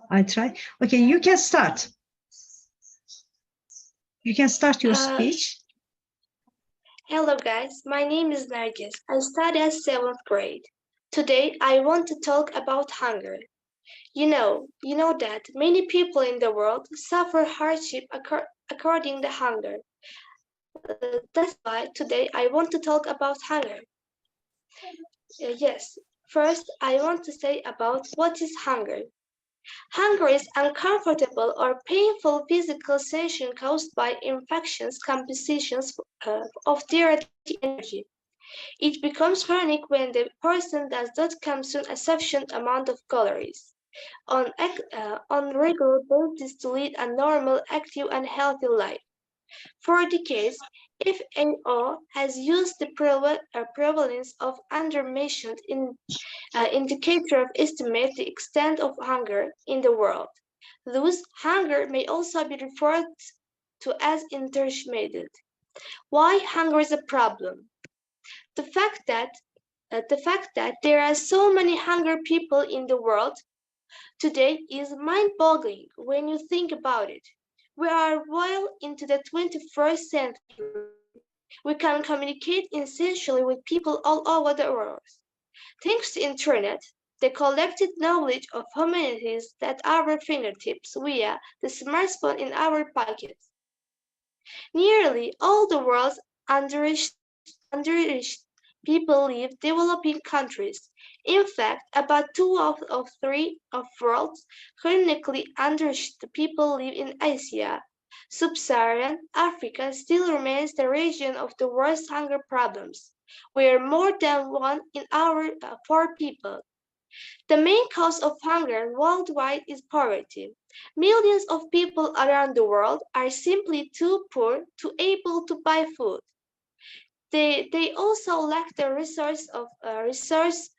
I try. Okay, you can start. You can start your speech. Hello, guys. My name is Nargis. I study at 7th grade. Today, I want to talk about hunger. You know that many people in the world suffer hardship according to hunger. That's why today I want to talk about hunger. Yes, first I want to say about what is hunger. Hunger is uncomfortable or painful physical sensation caused by infections, compositions of dietary energy. It becomes chronic when the person does not consume a sufficient amount of calories on regular basis to lead a normal, active, and healthy life. For decades, FAO has used the prevalence of undermentioned indicator to estimate the extent of hunger in the world. Thus, hunger may also be referred to as intermediate. Why hunger is a problem? The fact that there are so many hungry people in the world today is mind-boggling when you think about it. We are well into the 21st century. We can communicate essentially with people all over the world. Thanks to internet, the collected knowledge of humanities at our fingertips via the smartphone in our pockets. Nearly all the world's underreached people live developing countries. In fact, about 2 of 3 of world's chronically underreached people live in Asia. Sub-Saharan Africa still remains the region of the worst hunger problems, where more than 1 in our 4 people. The main cause of hunger worldwide is poverty. Millions of people around the world are simply too poor to able to buy food. They also lack the resource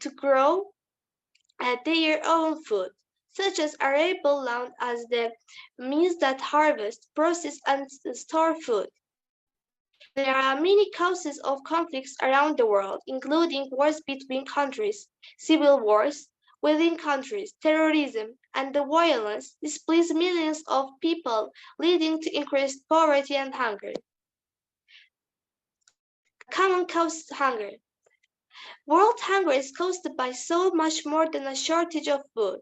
to grow their own food, such as arable land as the means that harvest, process, and store food. There are many causes of conflicts around the world, including wars between countries, civil wars within countries, terrorism, and the violence displace millions of people, leading to increased poverty and hunger. Common causes of hunger. World hunger is caused by so much more than a shortage of food.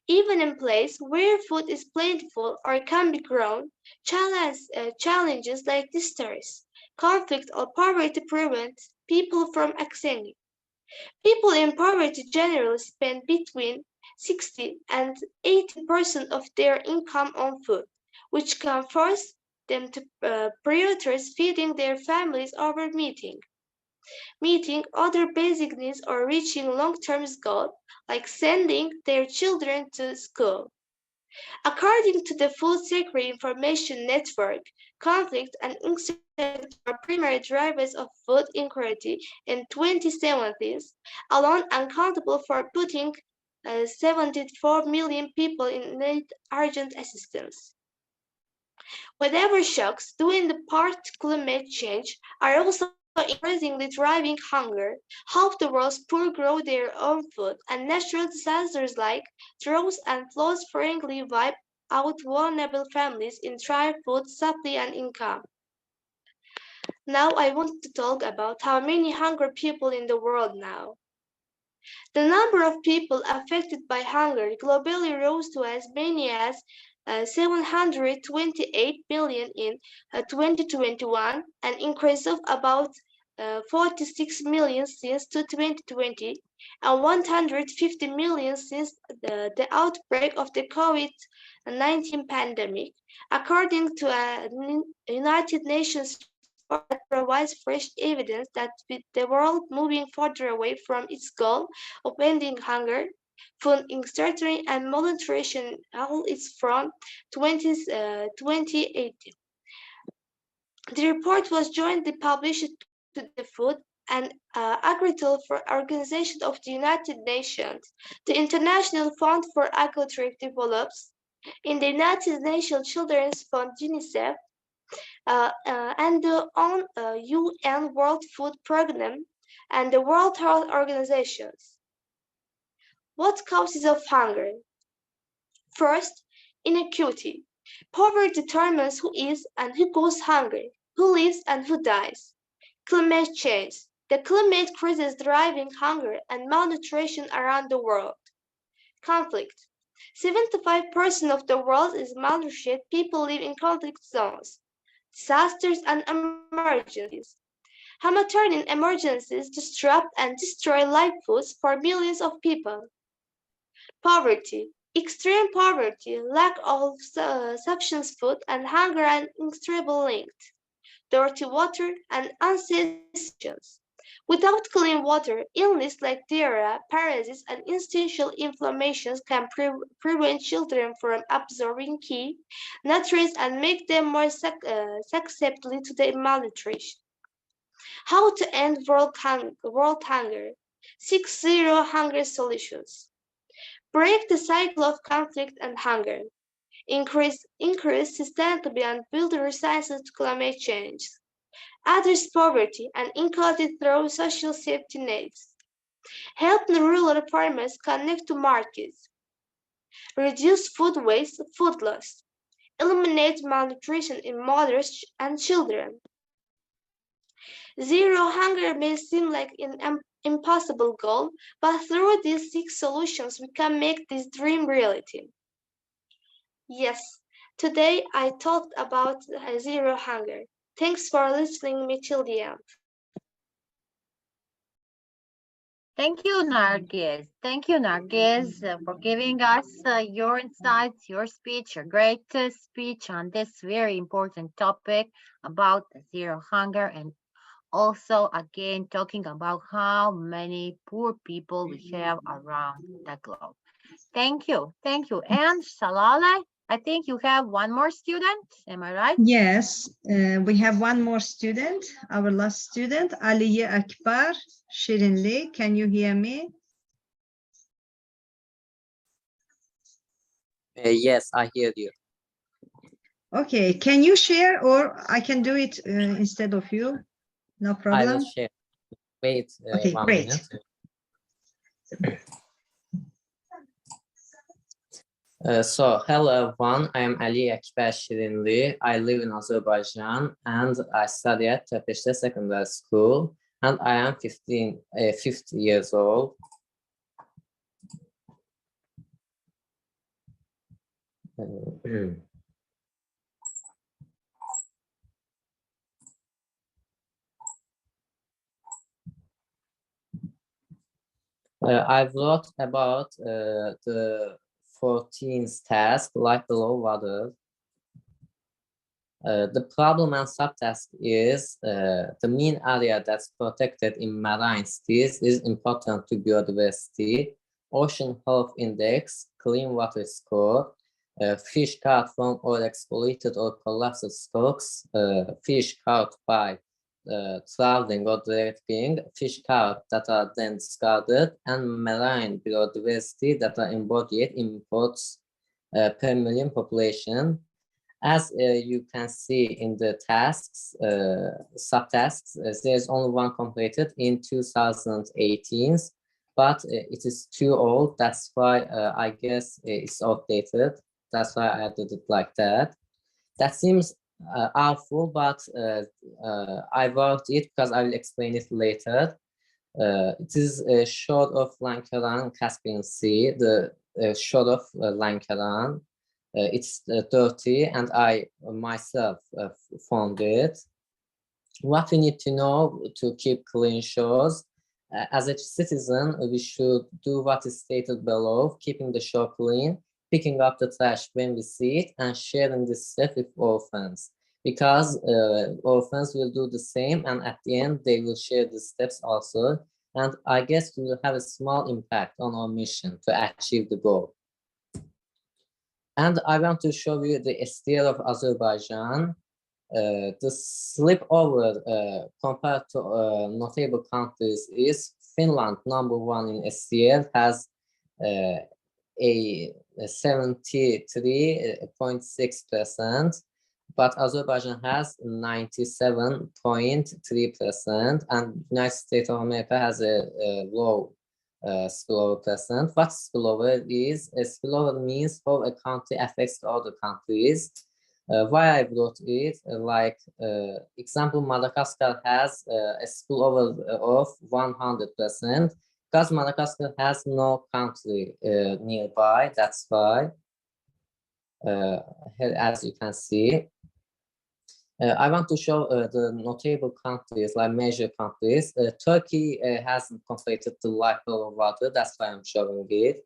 Even in places where food is plentiful or can be grown, challenges like distress, conflict, or poverty prevent people from accessing. People in poverty generally spend between 60 and 80% of their income on food, which can force them to prioritize feeding their families over meeting other basic needs or reaching long-term goals like sending their children to school. According to the Food Security Information Network, conflict and insecurity are primary drivers of food insecurity in 2017, alone accountable for putting 74 million people in need urgent assistance. Whatever shocks due in part to climate change are also increasingly driving hunger, half the world's poor grow their own food, and natural disasters like droughts and floods frequently wipe out vulnerable families' entire food supply and income. Now I want to talk about how many hungry people in the world now. The number of people affected by hunger globally rose to as many as 728 million in 2021, an increase of about 46 million since 2020 and 150 million since the outbreak of the COVID-19 pandemic, according to a United Nations report that provides fresh evidence that with the world moving further away from its goal of ending hunger, food insecurity, and malnutrition all is from 2018. The report was jointly published to the Food and Agriculture Organization of the United Nations, the International Fund for Agriculture Develops, in the United Nations Children's Fund UNICEF, and the UN World Food Programme and the World Health Organizations. What causes of hunger? First, inequity. Poverty determines who is and who goes hungry, who lives and who dies. Climate change. The climate crisis driving hunger and malnutrition around the world. Conflict. 75% of the world is malnourished people live in conflict zones. Disasters and emergencies. Humanitarian emergencies disrupt and destroy livelihoods for millions of people. Poverty. Extreme poverty, lack of sufficient food, and hunger and unstable linked. Dirty water, and unsafe situations. Without clean water, illness like diarrhea, paralysis, and interstitial inflammations can prevent children from absorbing key nutrients and make them more susceptible to the malnutrition. How to end world hunger? 6-0 hunger solutions. Break the cycle of conflict and hunger. Increase sustainability and build resilience to climate change. Address poverty and inequality through social safety nets. Help the rural farmers connect to markets. Reduce food waste, food loss. Eliminate malnutrition in mothers and children. Zero hunger may seem like an impossible goal, but through these 6 solutions, we can make this dream reality. Yes, today I talked about zero hunger. Thanks for listening me till the end. Thank you, Nargis. Thank you, Nargis, for giving us your insights, your speech, your great speech on this very important topic about zero hunger, and also again talking about how many poor people we have around the globe. Thank you. Thank you. And Shalala, I think you have one more student. Am I right? Yes, we have one more student, our last student, Aliye Akbar Shirinli. Can you hear me? Yes, I hear you. Okay, can you share or I can do it instead of you? No I problem. will share. Wait Okay, 1 great. minute. Hello everyone, I am Ali Akbar Shirinli. I live in Azerbaijan and I study at Tepeşte Secondary School and I am 50 years old. I wrote about the 14th task, like below water. The problem and subtask is the main area that's protected in marine cities is important to biodiversity, ocean health index, clean water score, fish caught from oil exploited or collapsed stocks, fish caught by trawling or drafting, fish caught that are then discarded, and marine biodiversity that are embodied in imports per million population. As you can see in the tasks, subtasks, there's only one completed in 2018, but it is too old. That's why I guess it's outdated. That's why I did it like that. That seems awful, but I wrote it because I will explain it later. It is a shore of Lankaran, Caspian Sea, the shore of Lankaran. It's dirty, and I myself found it. What we need to know to keep clean shores. As a citizen, we should do what is stated below, keeping the shore clean, picking up the trash when we see it, and sharing this step with orphans. Because orphans will do the same, and at the end, they will share the steps also. And I guess we will have a small impact on our mission to achieve the goal. And I want to show you the SDR of Azerbaijan. The slip over compared to notable countries is Finland, #1 in SDR, has a 73.6%, but Azerbaijan has 97.3%, and United States of America has a low spillover percent. What spillover is? A spillover means how a country affects the other countries. Why I wrote it, example, Madagascar has a spillover of 100%, because Madagascar has no country nearby. That's why, as you can see. I want to show the notable countries, like major countries. Turkey hasn't completed the life level of water, that's why I'm showing it.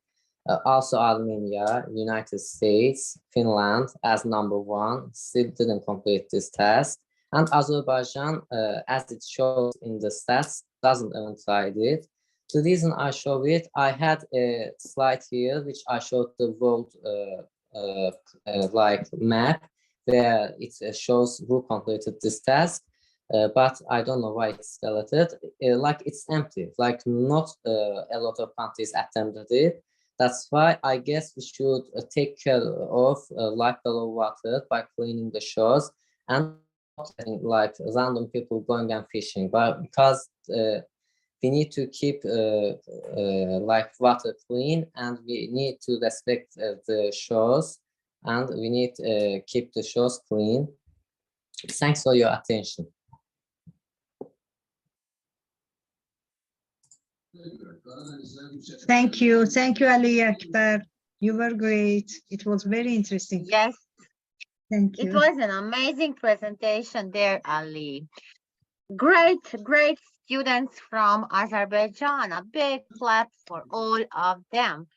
Also Armenia, United States, Finland as #1, still didn't complete this task. And Azerbaijan, as it shows in the stats, doesn't even try it. The reason I show it, I had a slide here which I showed the world map, where it shows who completed this task, but I don't know why it's deleted. It's empty, not a lot of countries attempted it. That's why I guess we should take care of life below water by cleaning the shores and not letting random people going and fishing, but because we need to keep water clean, and we need to respect the shores, and we need to keep the shores clean. Thanks for your attention. Thank you, Ali Akbar. You were great. It was very interesting. Yes. Thank you. It was an amazing presentation there, Ali. Great students from Azerbaijan. A big clap for all of them.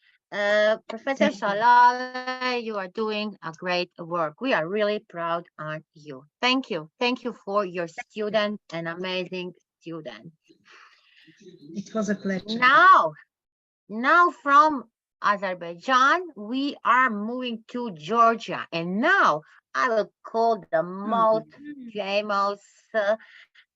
Professor Shalal, you are doing a great work. We are really proud of you. Thank you. Thank you for your student, an amazing student. It was a pleasure. Now from Azerbaijan, we are moving to Georgia. And now I will call the most famous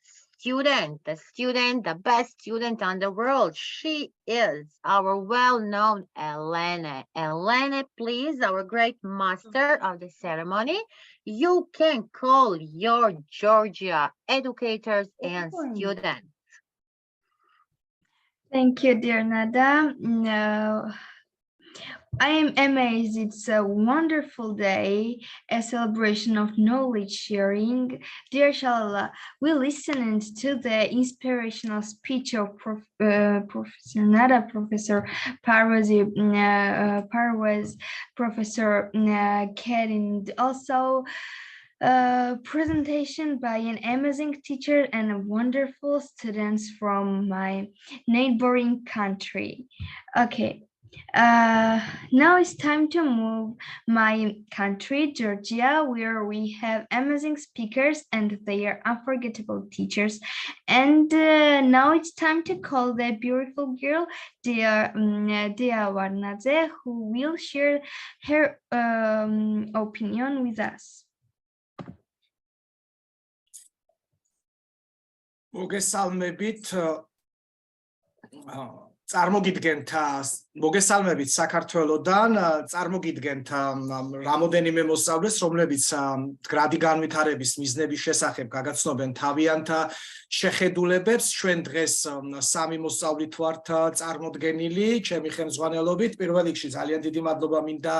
student, the best student on the world. She is our well-known Elena. Elena, please, our great master of the ceremony. You can call your Georgia educators and students. Thank you, dear Nada. No, I am amazed. It's a wonderful day, a celebration of knowledge sharing. Dear Shalala, we listened to the inspirational speech of Professor Nada, Professor Parvez, Professor Kerin, also presentation by an amazing teacher and wonderful students from my neighboring country. Okay. Now it's time to move my country, Georgia, where we have amazing speakers and they are unforgettable teachers. And now it's time to call the beautiful girl, Dia Warnadze, who will share her opinion with us. მოგესალმებით წარმოგიდგენთ მოგესალმებით საქართველოსდან წარმოგიდგენთ რამოდენიმე მოსწავლეს რომლებიც გრადი განვითარების მიზნების შესახებ გაგაცნობენ თავიანთ შეხედულებებს ჩვენ დღეს სამი მოსწავლით ვართ წარმოდგენილი ჩემი ხელმძღვანელობით პირველ რიგში ძალიან დიდი მადლობა მინდა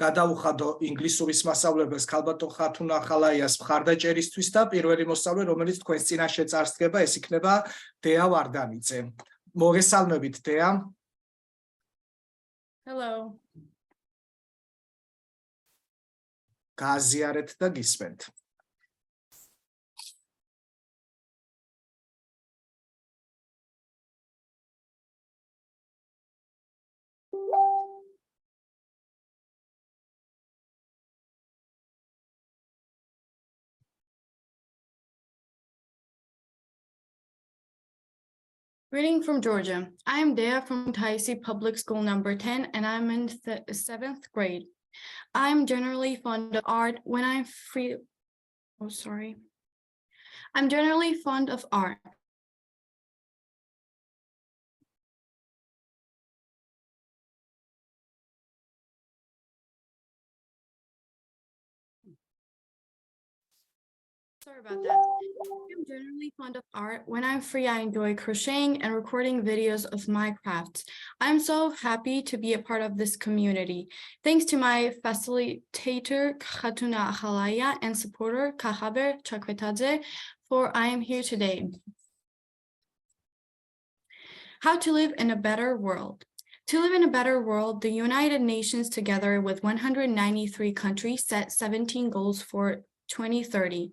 გადაუხადო ინგლისურის მასწავლებელს ქალბატონ ხათუნა ხალაიას მხარდაჭერისთვის და პირველი მოსწავლე რომელიც თქვენს წინაშე წარსდგება ეს იქნება დეა ვარდანიძე მოგესალმებით დეა Hello. გააზიარეთ და გისმენთ Greeting from Georgia. I am Dea from Taisi Public School number 10 and I'm in the 7th grade. I'm generally fond of art when I'm free. Oh, sorry. I'm generally fond of art. Sorry about that. I'm generally fond of art. When I'm free, I enjoy crocheting and recording videos of my crafts. I'm so happy to be a part of this community. Thanks to my facilitator, Khatuna Akhalaya, and supporter, Kahaber Chakvetadze, for I am here today. How to live in a better world. To live in a better world, the United Nations, together with 193 countries, set 17 goals for 2030.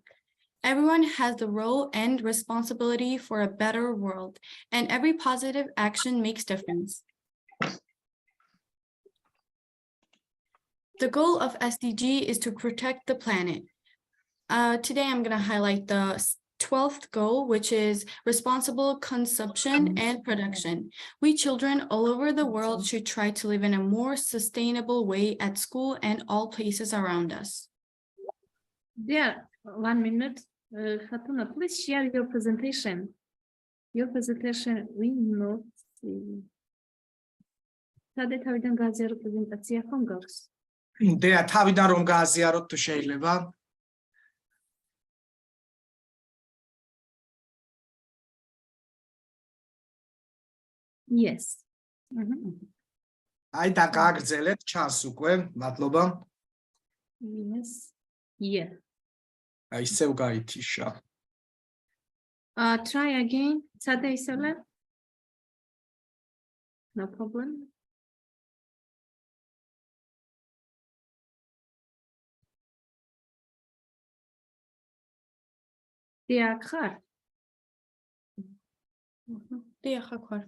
Everyone has the role and responsibility for a better world, and every positive action makes difference. The goal of SDG is to protect the planet. Today, I'm going to highlight the 12th goal, which is responsible consumption and production. We children all over the world should try to live in a more sustainable way at school and all places around us. Yeah, 1 minute. Khatuna, please share your presentation. Your presentation, we not see. Tade თავიდან გააზიარო პრეზენტაცია ხომ გაქვს? დეა თავიდან რომ გააზიაროთ თუ შეიძლება Yes. აი და გააგრძელეთ ჩანს უკვე მადლობა Yes. Yeah. აი ისევ გაითიშა Try again. Tade isole. No problem. Diakar. Diakar.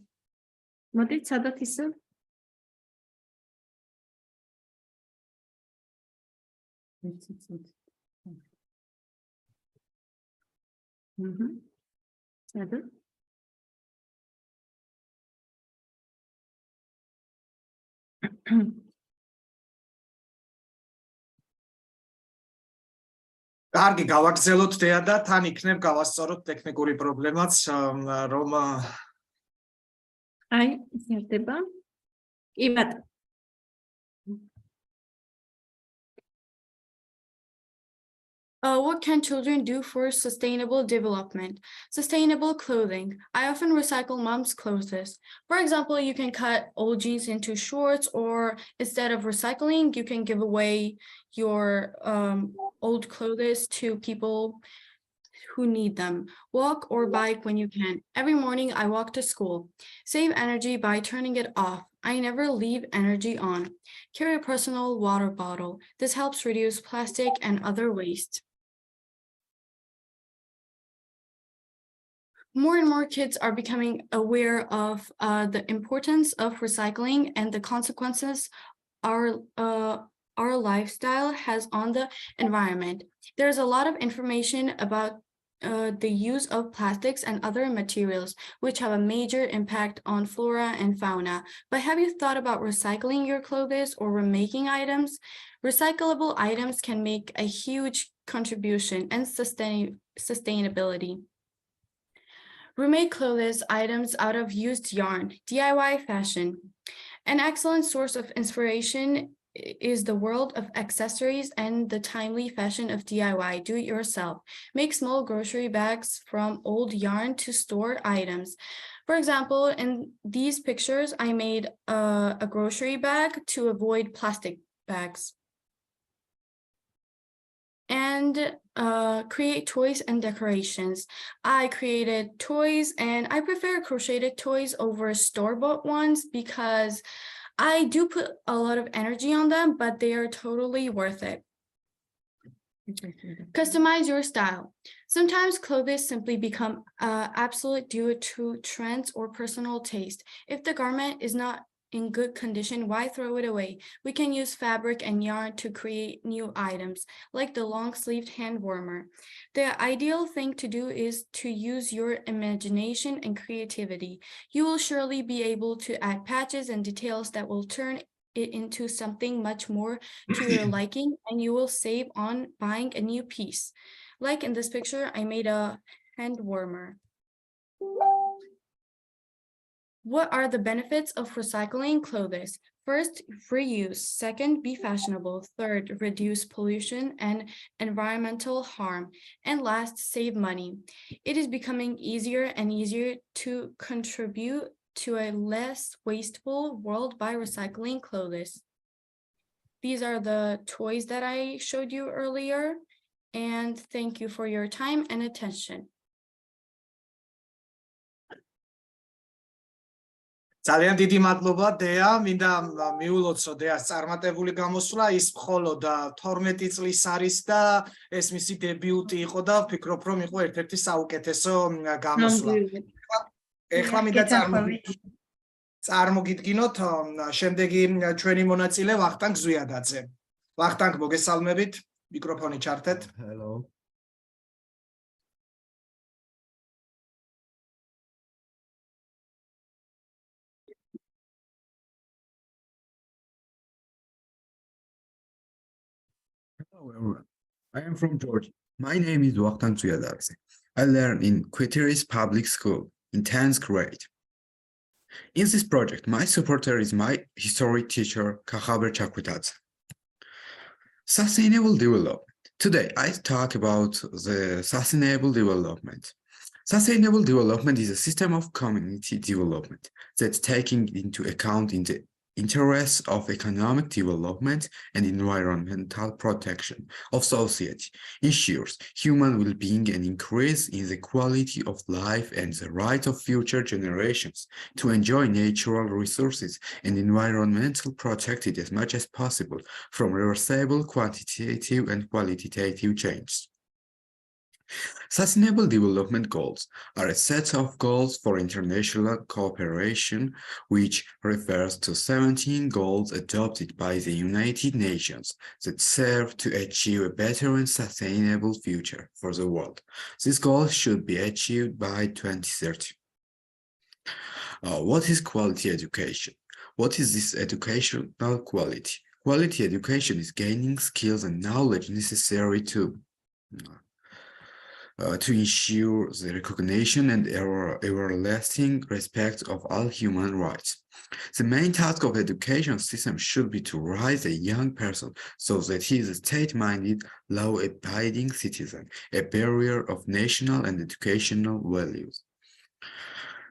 Modit sadat isole. Sadat. კარგი გავაგრძელოთ დეა და თან იქნებ გავასწოროთ ტექნიკური პრობლემაც რომ აი ისერდება. კი ბატონო. What can children do for sustainable development? Sustainable clothing. I often recycle mom's clothes. For example, you can cut old jeans into shorts, or instead of recycling, you can give away your old clothes to people who need them. Walk or bike when you can. Every morning I walk to school. Save energy by turning it off. I never leave energy on. Carry a personal water bottle. This helps reduce plastic and other waste. More and more kids are becoming aware of the importance of recycling and the consequences our lifestyle has on the environment. There's a lot of information about the use of plastics and other materials, which have a major impact on flora and fauna. But have you thought about recycling your clothes or remaking items? Recyclable items can make a huge contribution and sustainability. Remake clothes items out of used yarn, DIY fashion. An excellent source of inspiration is the world of accessories and the timely fashion of DIY, do-it-yourself. Make small grocery bags from old yarn to store items. For example, in these pictures, I made a grocery bag to avoid plastic bags. And create toys and decorations. I created toys and I prefer crocheted toys over store-bought ones because I do put a lot of energy on them, but they are totally worth it. Customize your style. Sometimes clothes simply become obsolete due to trends or personal taste. If the garment is not in good condition, why throw it away? We can use fabric and yarn to create new items, like the long-sleeved hand warmer. The ideal thing to do is to use your imagination and creativity. You will surely be able to add patches and details that will turn it into something much more to your liking, and you will save on buying a new piece. Like in this picture, I made a hand warmer. What are the benefits of recycling clothes? First, reuse. Second, be fashionable. Third, reduce pollution and environmental harm. And last, save money. It is becoming easier and easier to contribute to a less wasteful world by recycling clothes. These are the toys that I showed you earlier, and thank you for your time and attention. ძალიან დიდი მადლობა დეა, მინდა მიულოცო დეას წარმატებული გამოსვლა, ის მხოლოდ 12 წლის არის და ეს მისი დებიუტი იყო და ვფიქრობ რომ იყო ერთ-ერთი საუკეთესო გამოსვლა. ეხლა მინდა წარმოგიდგინოთ შემდეგი ჩვენი მონაწილე ვახტანგ ზვიადაძე. ვახტანგ, მოგესალმებით, მიკროფონი ჩართეთ. Hello. Hello everyone. I am from Georgia. My name is Vakhtang Zuyadadze. I learn in Queteris Public School in 10th grade. In this project, my supporter is my history teacher, Kakhaber Chakwitadze. Sustainable development. Today, I talk about the sustainable development. Sustainable development is a system of community development that's taking into account in the interests of economic development and environmental protection of society, ensures human well-being and increase in the quality of life and the right of future generations to enjoy natural resources and environmental protected as much as possible from reversible quantitative and qualitative changes. Sustainable Development Goals are a set of goals for international cooperation, which refers to 17 goals adopted by the United Nations that serve to achieve a better and sustainable future for the world. These goals should be achieved by 2030. What is quality education? What is this educational quality? Quality education is gaining skills and knowledge necessary to ensure the recognition and everlasting respect of all human rights. The main task of education system should be to raise a young person so that he is a state-minded, law-abiding citizen, a barrier of national and educational values.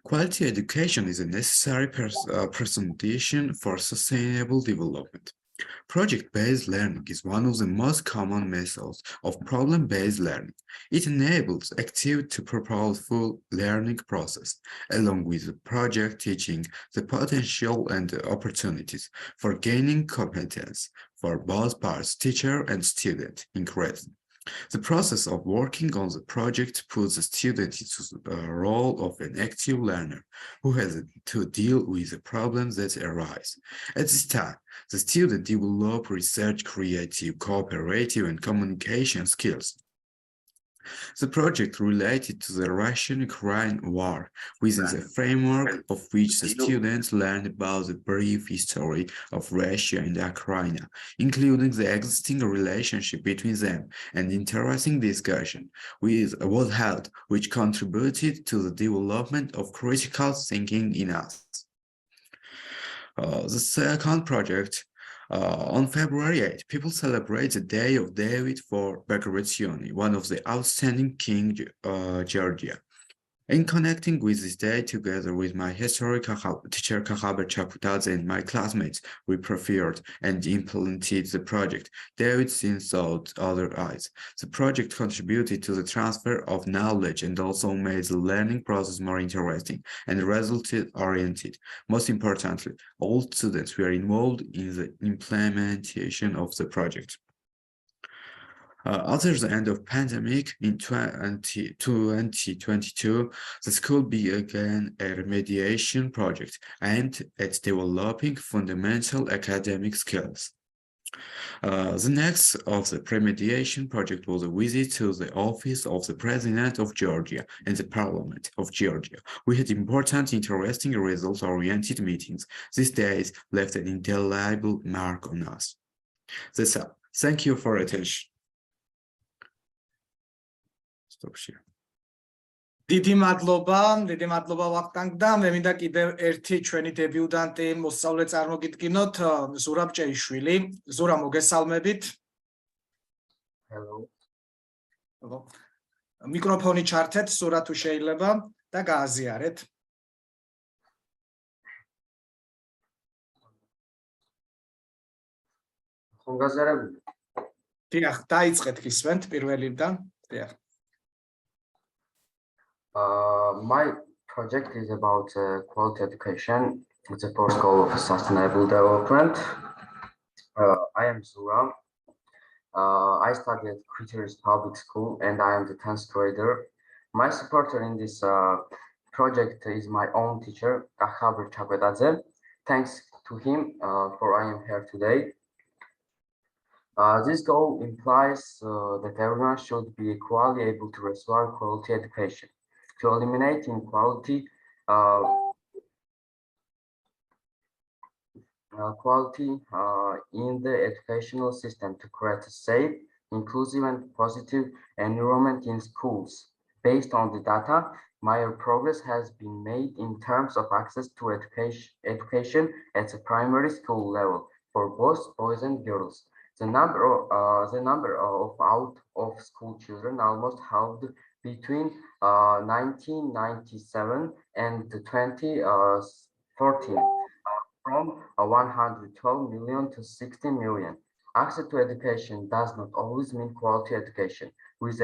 Quality education is a necessary precondition for sustainable development. Project-based learning is one of the most common methods of problem-based learning. It enables active to purposeful learning process, along with the project teaching the potential and the opportunities for gaining competence for both parts, teacher and student, increase. The process of working on the project puts the student into the role of an active learner who has to deal with the problems that arise. At this time, the student develops research, creative, cooperative, and communication skills. The project related to the Russian-Ukraine war, within the framework of which the students learned about the brief history of Russia and Ukraine, including the existing relationship between them, and interesting discussion was held, which contributed to the development of critical thinking in us. The second project, on February 8, people celebrate the Day of David for Bagration, one of the outstanding king Georgia. In connecting with this day, together with my history teacher Kakhaber Chaputadze and my classmates, we prepared and implemented the project. David soon saw other eyes. The project contributed to the transfer of knowledge and also made the learning process more interesting and result-oriented. Most importantly, all students were involved in the implementation of the project. After the end of pandemic in 2022, the school began a remediation project aimed at developing fundamental academic skills. The next of the remediation project was a visit to the office of the President of Georgia and the Parliament of Georgia. We had important, interesting, result-oriented meetings. These days left an indelible mark on us. That's all. Thank you for attention. დიდი მადლობა ვახტანგ და მე მინდა კიდევ ერთი ჩვენი დებიუტანტი მოსწავლე წარმოგიდგინოთ ზურაბ ჭეიშვილი. ზურა, მოგესალმებით. Hello. მიკროფონი ჩართეთ, ზურა თუ შეიძლება და გააზიარეთ. ხონგაზარებული. დიახ, დაიწყეთ გისმენთ პირველიდან. Diyaq. My project is about quality education. It's a first goal of sustainable development. I am Zura. I study at Criteris Public School and I am the 10th grader. My supporter in this project is my own teacher, Kakhaber Chapetadze. Thanks to him for I am here today. This goal implies that everyone should be equally able to receive quality education. To eliminate inequality, in the educational system, to create a safe, inclusive, and positive environment in schools. Based on the data, major progress has been made in terms of access to education at the primary school level for both boys and girls. The number of out-of-school children almost halved between 1997 and 2014, from 112 million to 60 million. Access to education does not always mean quality education, with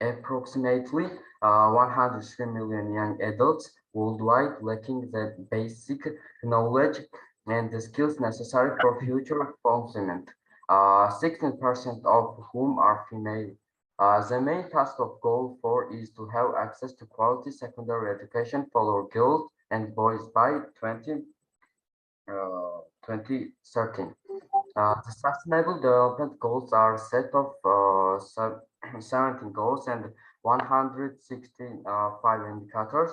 approximately 103 million young adults worldwide lacking the basic knowledge and the skills necessary for future fulfillment, 16% of whom are female. The main task of Goal 4 is to have access to quality secondary education for girls and boys by 2013. The Sustainable Development Goals are a set of 17 goals and 165 indicators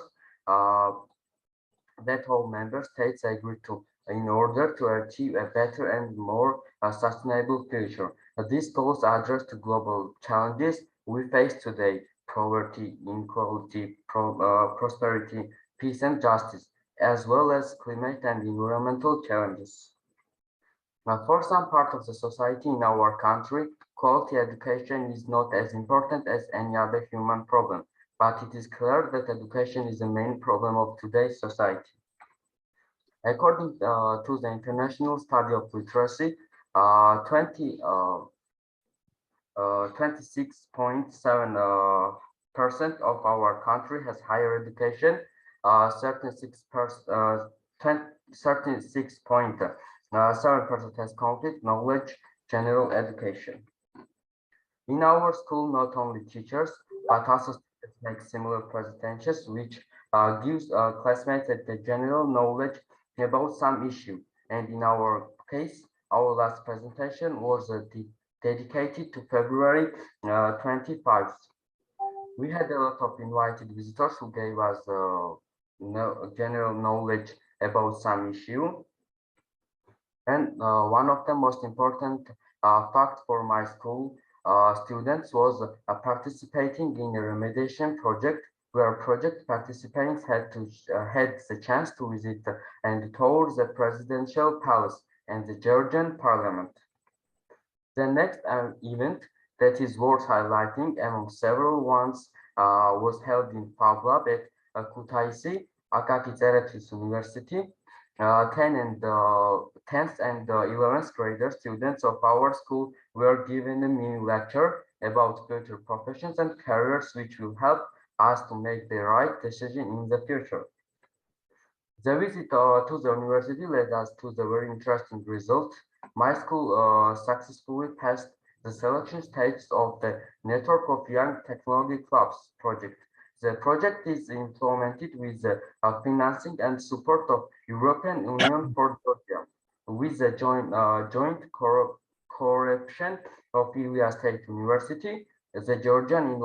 that all member states agree to in order to achieve a better and more sustainable future. These goals address the global challenges we face today: poverty, inequality, prosperity, peace, and justice, as well as climate and environmental challenges. For some part of the society in our country, quality education is not as important as any other human problem, but it is clear that education is the main problem of today's society. According to the International Study of Literacy, 26.7% of our country has higher education, 36.7% has complete knowledge general education. In our school, not only teachers, but also students make similar presentations, which gives classmates the general knowledge about some issue. And in our case, our last presentation was dedicated to February 25th. We had a lot of invited visitors who gave us general knowledge about some issue. And one of the most important facts for my school students was participating in a remediation project where project participants had the chance to visit and tour the presidential palace and the Georgian parliament. The next event that is worth highlighting among several ones was held in Pavlov at Kutaisi, Akaki Tseretlis University. 10th and 11th grader students of our school were given a mini lecture about future professions and careers which will help us to make the right decision in the future. The visit to the university led us to the very interesting result. My school successfully passed the selection stage of the Network of Young Technology Clubs project. The project is implemented with the financing and support of European Union for Georgia, with the joint corruption of Ilia State University, the Georgian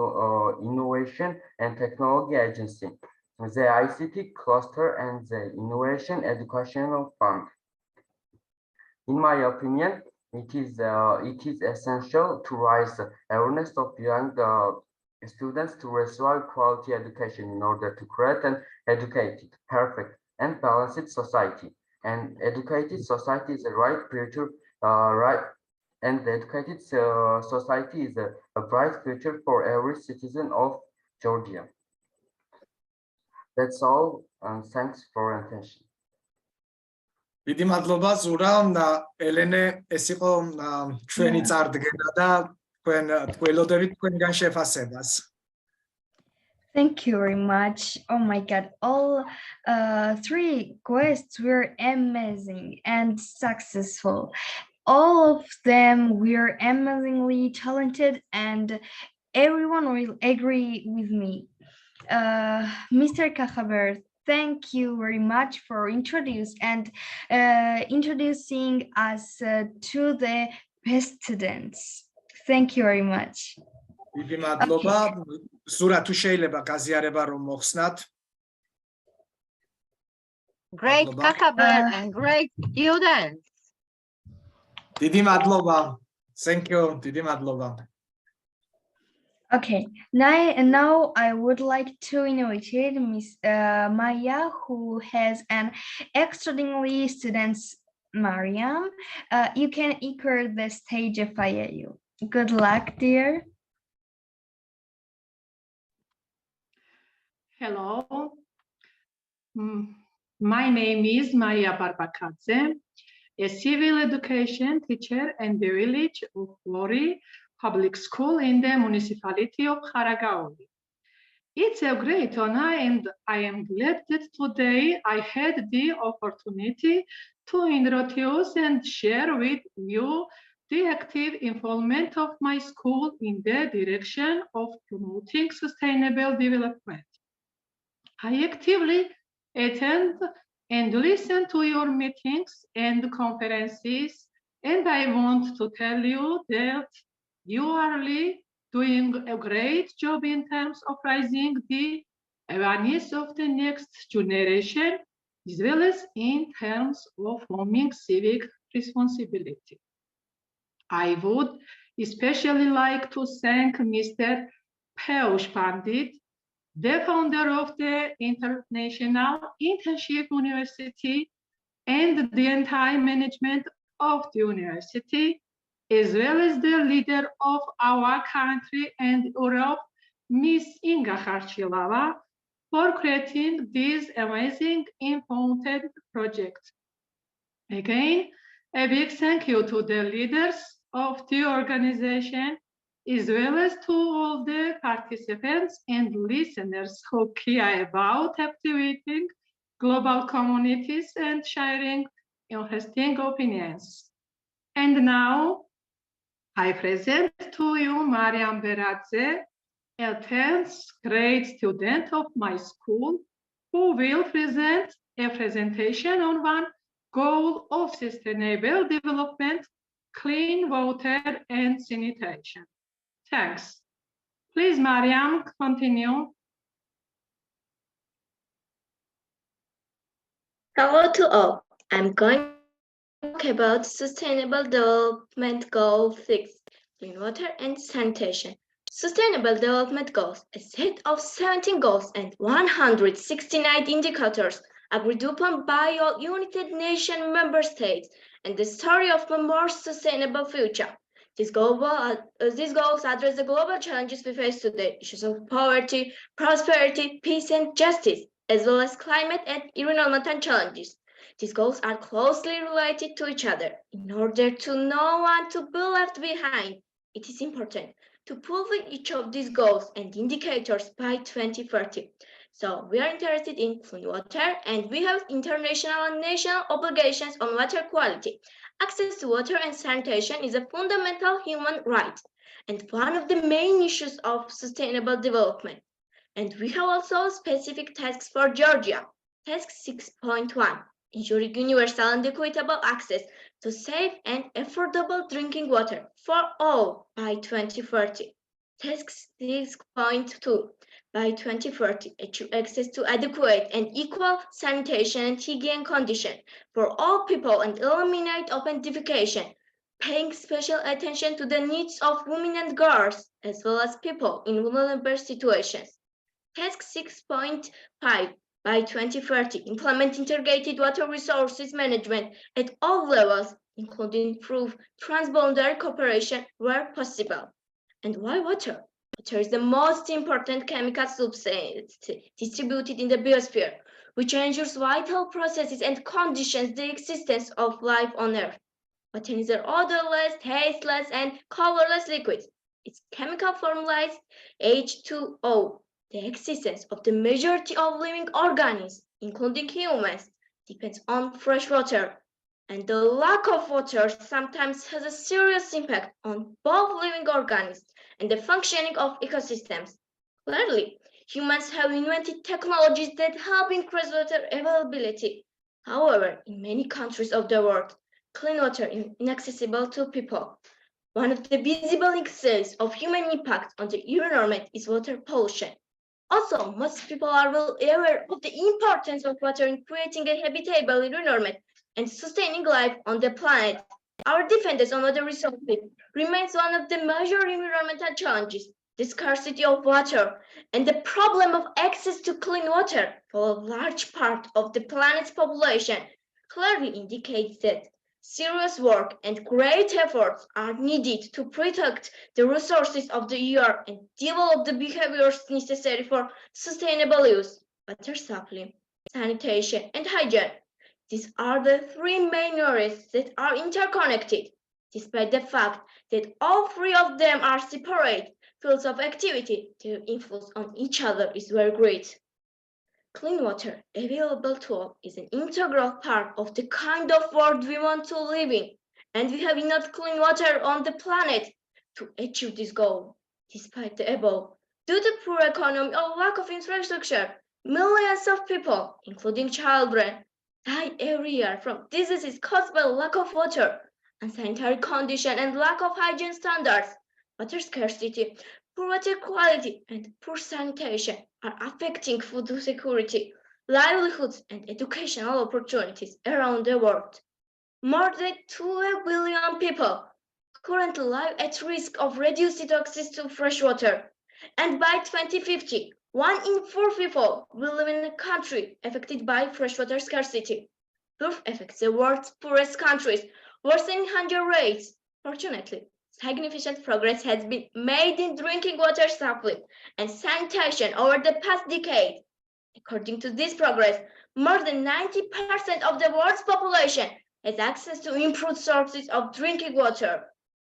Innovation and Technology Agency, the ICT cluster, and the Innovation Educational Fund. In my opinion, it is essential to raise the awareness of young students to receive quality education in order to create an educated, perfect, and balanced society. And educated society is the right future, and the educated society is a bright future for every citizen of Georgia. That's all, and thanks for your attention. დიდი მადლობა ზურა, ელენე, ეს იყო ჩვენი წარდგენა და თქვენ გველოდებით თქვენგან შეფასებას. Thank you very much. Oh my God, all three quests were amazing and successful. All of them were amazingly talented, and everyone will agree with me. Mr. Kakhaber, thank you very much for introducing us to the best students. Thank you very much. დიდი მადლობა. ზურა, თუ შეიძლება გაზიარება რომ მოხსნათ. Great Kakaber and great students. დიდი მადლობა. Thank you. დიდი მადლობა. Okay, now I would like to invite Miss Maya, who has an extraordinary students, Mariam. You can equal the stage of IIU. Good luck, dear. Hello, my name is Maria Barbakadze, a civil education teacher in the village of Lori Public School in the municipality of Kharagauli. It's a great honor, and I am glad that today I had the opportunity to introduce and share with you the active involvement of my school in the direction of promoting sustainable development. I actively attend and listen to your meetings and conferences, and I want to tell you that you are really doing a great job in terms of raising the awareness of the next generation, as well as in terms of forming civic responsibility. I would especially like to thank Mr. Peush Pandit, the founder of the International Internship University, and the entire management of the university, as well as the leader of our country and Europe, Ms. Inga Kharchilava, for creating this amazing important project. Again, a big thank you to the leaders of the organization, as well as to all the participants and listeners who care about activating global communities and sharing interesting opinions. And now, I present to you Mariam Beradze, a 10th grade student of my school, who will present a presentation on one goal of sustainable development, clean water and sanitation. Thanks. Please, Mariam, continue. Hello to all. I'm going to talk about Sustainable Development Goal 6, clean water and sanitation. Sustainable Development Goals, a set of 17 goals and 169 indicators agreed upon by all United Nations member states and the story of a more sustainable future. These goals address the global challenges we face today, issues of poverty, prosperity, peace, and justice, as well as climate and environmental challenges. These goals are closely related to each other. In order to no one to be left behind, it is important to fulfill each of these goals and indicators by 2030. So we are interested in clean water, and we have international and national obligations on water quality. Access to water and sanitation is a fundamental human right and one of the main issues of sustainable development. And we have also specific tasks for Georgia. Task 6.1, ensuring universal and equitable access to safe and affordable drinking water for all by 2030. Task 6.2, by 2030, achieve access to adequate and equal sanitation and hygiene conditions for all people and eliminate open defecation, paying special attention to the needs of women and girls, as well as people in vulnerable situations. Task 6.5, by 2030, implement integrated water resources management at all levels, including through transboundary cooperation where possible. And why water? Water is the most important chemical substance distributed in the biosphere, which ensures vital processes and conditions the existence of life on Earth. Water is an odorless, tasteless, and colorless liquid. Its chemical formula is H2O. The existence of the majority of living organisms, including humans, depends on fresh water, and the lack of water sometimes has a serious impact on both living organisms and the functioning of ecosystems. Clearly, humans have invented technologies that help increase water availability. However, in many countries of the world, clean water is inaccessible to people. One of the visible examples of human impact on the environment is water pollution. Also, most people are well aware of the importance of water in creating a habitable environment and sustaining life on the planet. Our dependence on water resources remains one of the major environmental challenges. The scarcity of water and the problem of access to clean water for a large part of the planet's population clearly indicates that serious work and great efforts are needed to protect the resources of the earth and develop the behaviors necessary for sustainable use, water supply, sanitation, and hygiene. These are the three main areas that are interconnected, despite the fact that all three of them are separate fields of activity. Their influence on each other is very great. Clean water available to all is an integral part of the kind of world we want to live in, and we have enough clean water on the planet to achieve this goal. Despite the above, due to poor economy or lack of infrastructure, millions of people, including children, die every year from diseases caused by lack of water, unsanitary conditions, and lack of hygiene standards. Water scarcity, poor water quality, and poor sanitation are affecting food security, livelihoods, and educational opportunities around the world. More than 2 billion people currently live at risk of reduced access to fresh water, and by 2050, 1 in 4 people will live in a country affected by freshwater scarcity. This affects the world's poorest countries, worsening hunger rates. Fortunately, significant progress has been made in drinking water supply and sanitation over the past decade. According to this progress, more than 90% of the world's population has access to improved sources of drinking water.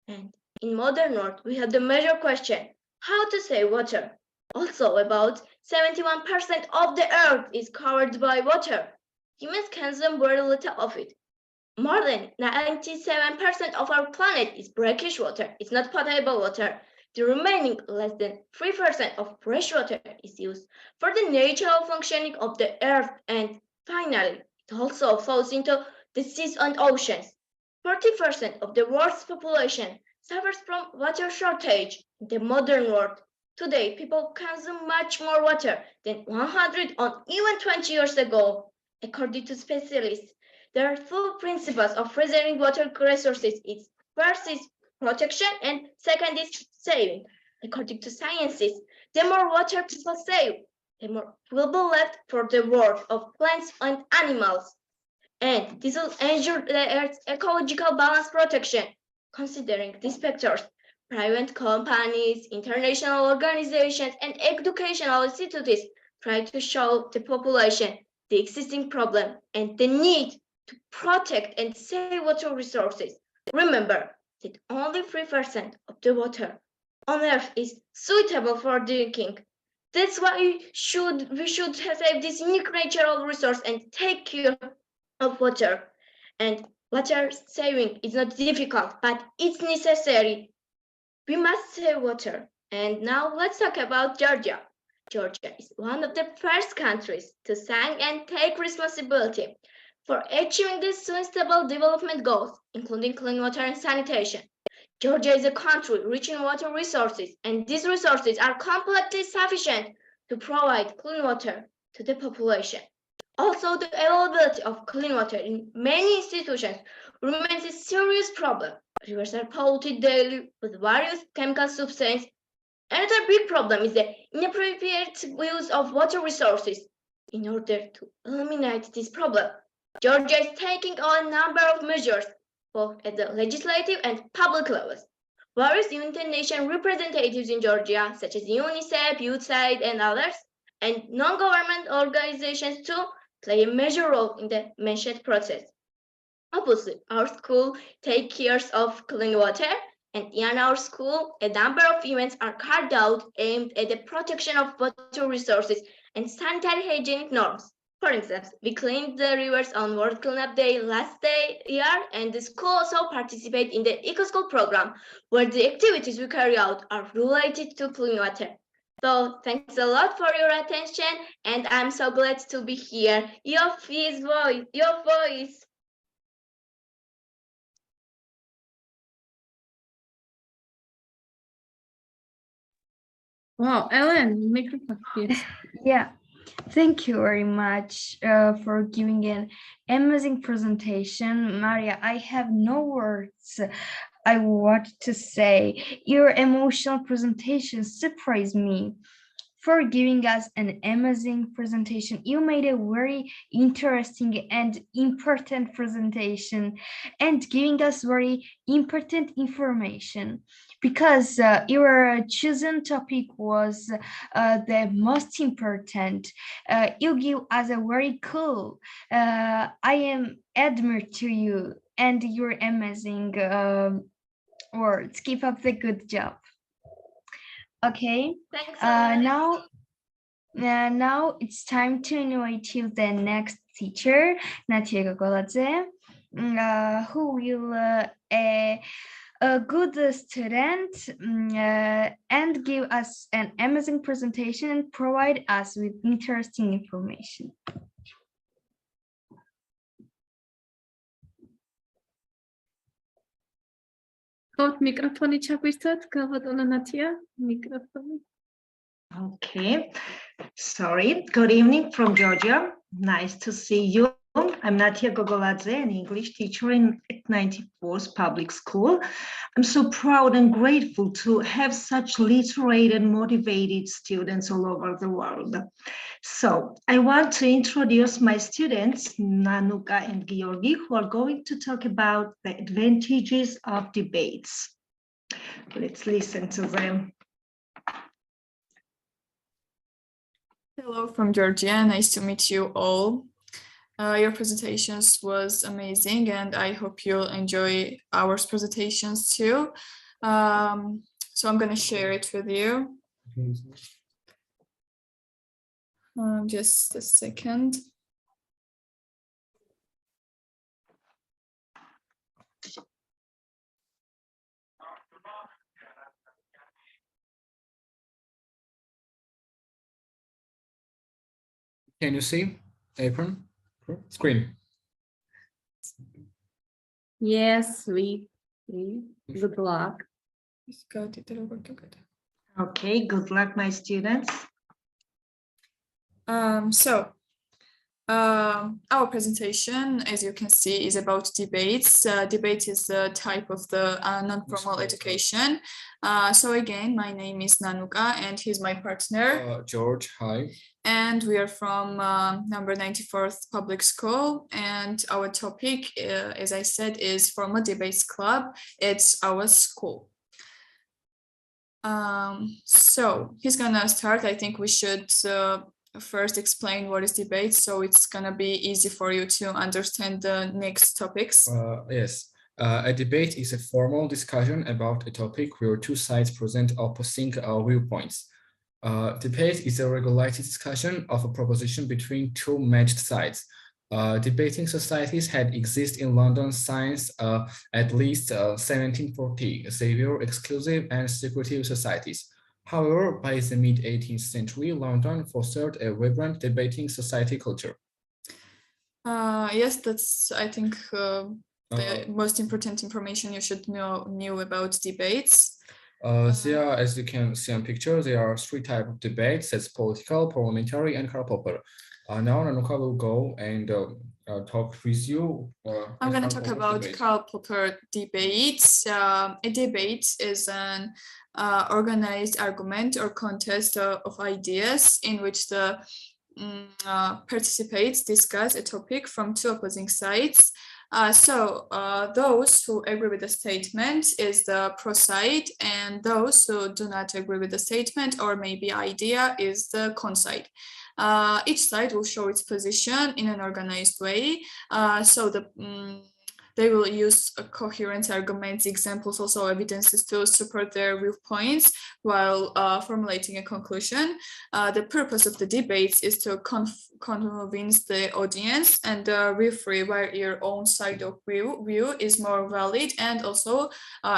And in modern world, we have the major question, how to save water? Also, about 71% of the earth is covered by water. Humans consume very little of it. More than 97% of our planet is brackish water. It's not potable water. The remaining less than 3% of fresh water is used for the natural functioning of the earth, and finally, it also falls into the seas and oceans. 40% of the world's population suffers from water shortage in the modern world. Today, people consume much more water than 100 or even 20 years ago. According to specialists, there are two principles of preserving water resources. First is protection and second is saving. According to scientists, the more water people save, the more will be left for the world of plants and animals. And this will ensure the Earth's ecological balance protection. Considering these factors, private companies, international organizations, and educational institutes try to show the population the existing problem and the need to protect and save water resources. Remember that only 3% of the water on Earth is suitable for drinking. That's why we should save this unique natural resource and take care of water. And water saving is not difficult, but it's necessary. We must save water. And now let's talk about Georgia. Georgia is one of the first countries to sign and take responsibility for achieving the Sustainable Development Goals, including clean water and sanitation. Georgia is a country rich in water resources, and these resources are completely sufficient to provide clean water to the population. Also, the availability of clean water in many institutions remains a serious problem. Rivers are polluted daily with various chemical substances. Another big problem is the inappropriate use of water resources. In order to eliminate this problem, Georgia is taking a number of measures, both at the legislative and public levels. Various United Nations representatives in Georgia, such as UNICEF, USAID, and others, and non-government organizations too, play a major role in the mentioned process. Obviously, our school takes care of clean water, and in our school, a number of events are carried out aimed at the protection of water resources and sanitary hygienic norms. For instance, we cleaned the rivers on World Cleanup Day last year, and the school also participates in the Eco-School program, where the activities we carry out are related to clean water. So thanks a lot for your attention, and I'm so glad to be here. Your voice. Wow, Ellen, microphone, please. Yeah, thank you very much for giving an amazing presentation. Maria, I have no words I want to say. Your emotional presentation surprised me. For giving us an amazing presentation. You made a very interesting and important presentation and giving us very important information because your chosen topic was the most important. You give us a very cool. I am admire to you and your amazing words. Keep up the good job. Okay, now it's time to invite you the next teacher, Natia Gogoladze, who will a good student and give us an amazing presentation and provide us with interesting information. Kaut mikrofoni čakuistat, kaut ona Natia, mikrofoni. Okay, sorry. Good evening from Georgia. Nice to see you. I'm Natia Gogoladze, an English teacher at 94th Public School. I'm so proud and grateful to have such literate and motivated students all over the world. So I want to introduce my students, Nanuka and Georgi, who are going to talk about the advantages of debates. Let's listen to them. Hello from Georgia, nice to meet you all. Your presentations was amazing and I hope you'll enjoy our presentations too. So I'm going to share it with you. Just a second. Can you see apron screen? Yes, good luck. Okay, good luck, my students. Our presentation, as you can see, is about debates. Debate is a type of the non-formal education. So again, my name is Nanuka and he's my partner. George, hi. And we are from number 94th Public School. And our topic, as I said, is Formal Debates Club. It's our school. So he's gonna start. I think we should first explain what is debate, so it's gonna be easy for you to understand the next topics. Yes, a debate is a formal discussion about a topic where two sides present opposing viewpoints. Debate is a regulated discussion of a proposition between two matched sides. Debating societies had existed in London since at least 1740. They were exclusive and secretive societies. However, by the mid-18th century, London fostered a vibrant debating society culture. Yes, that's, I think, the most important information you should know about debates. There are, as you can see on picture, there are three types of debates: that's political, parliamentary, and Karl Popper. Now Nanuka will go and talk with you. I'm going to talk about Karl Popper debates. A debate is an organized argument or contest of ideas in which the participants discuss a topic from two opposing sides. Those who agree with the statement is the pro side, and those who do not agree with the statement or maybe idea is the con side. Each side will show its position in an organized way. They will use coherent arguments, examples, also evidences to support their viewpoints while formulating a conclusion. The purpose of the debates is to convince the audience and referee why your own side of view is more valid and also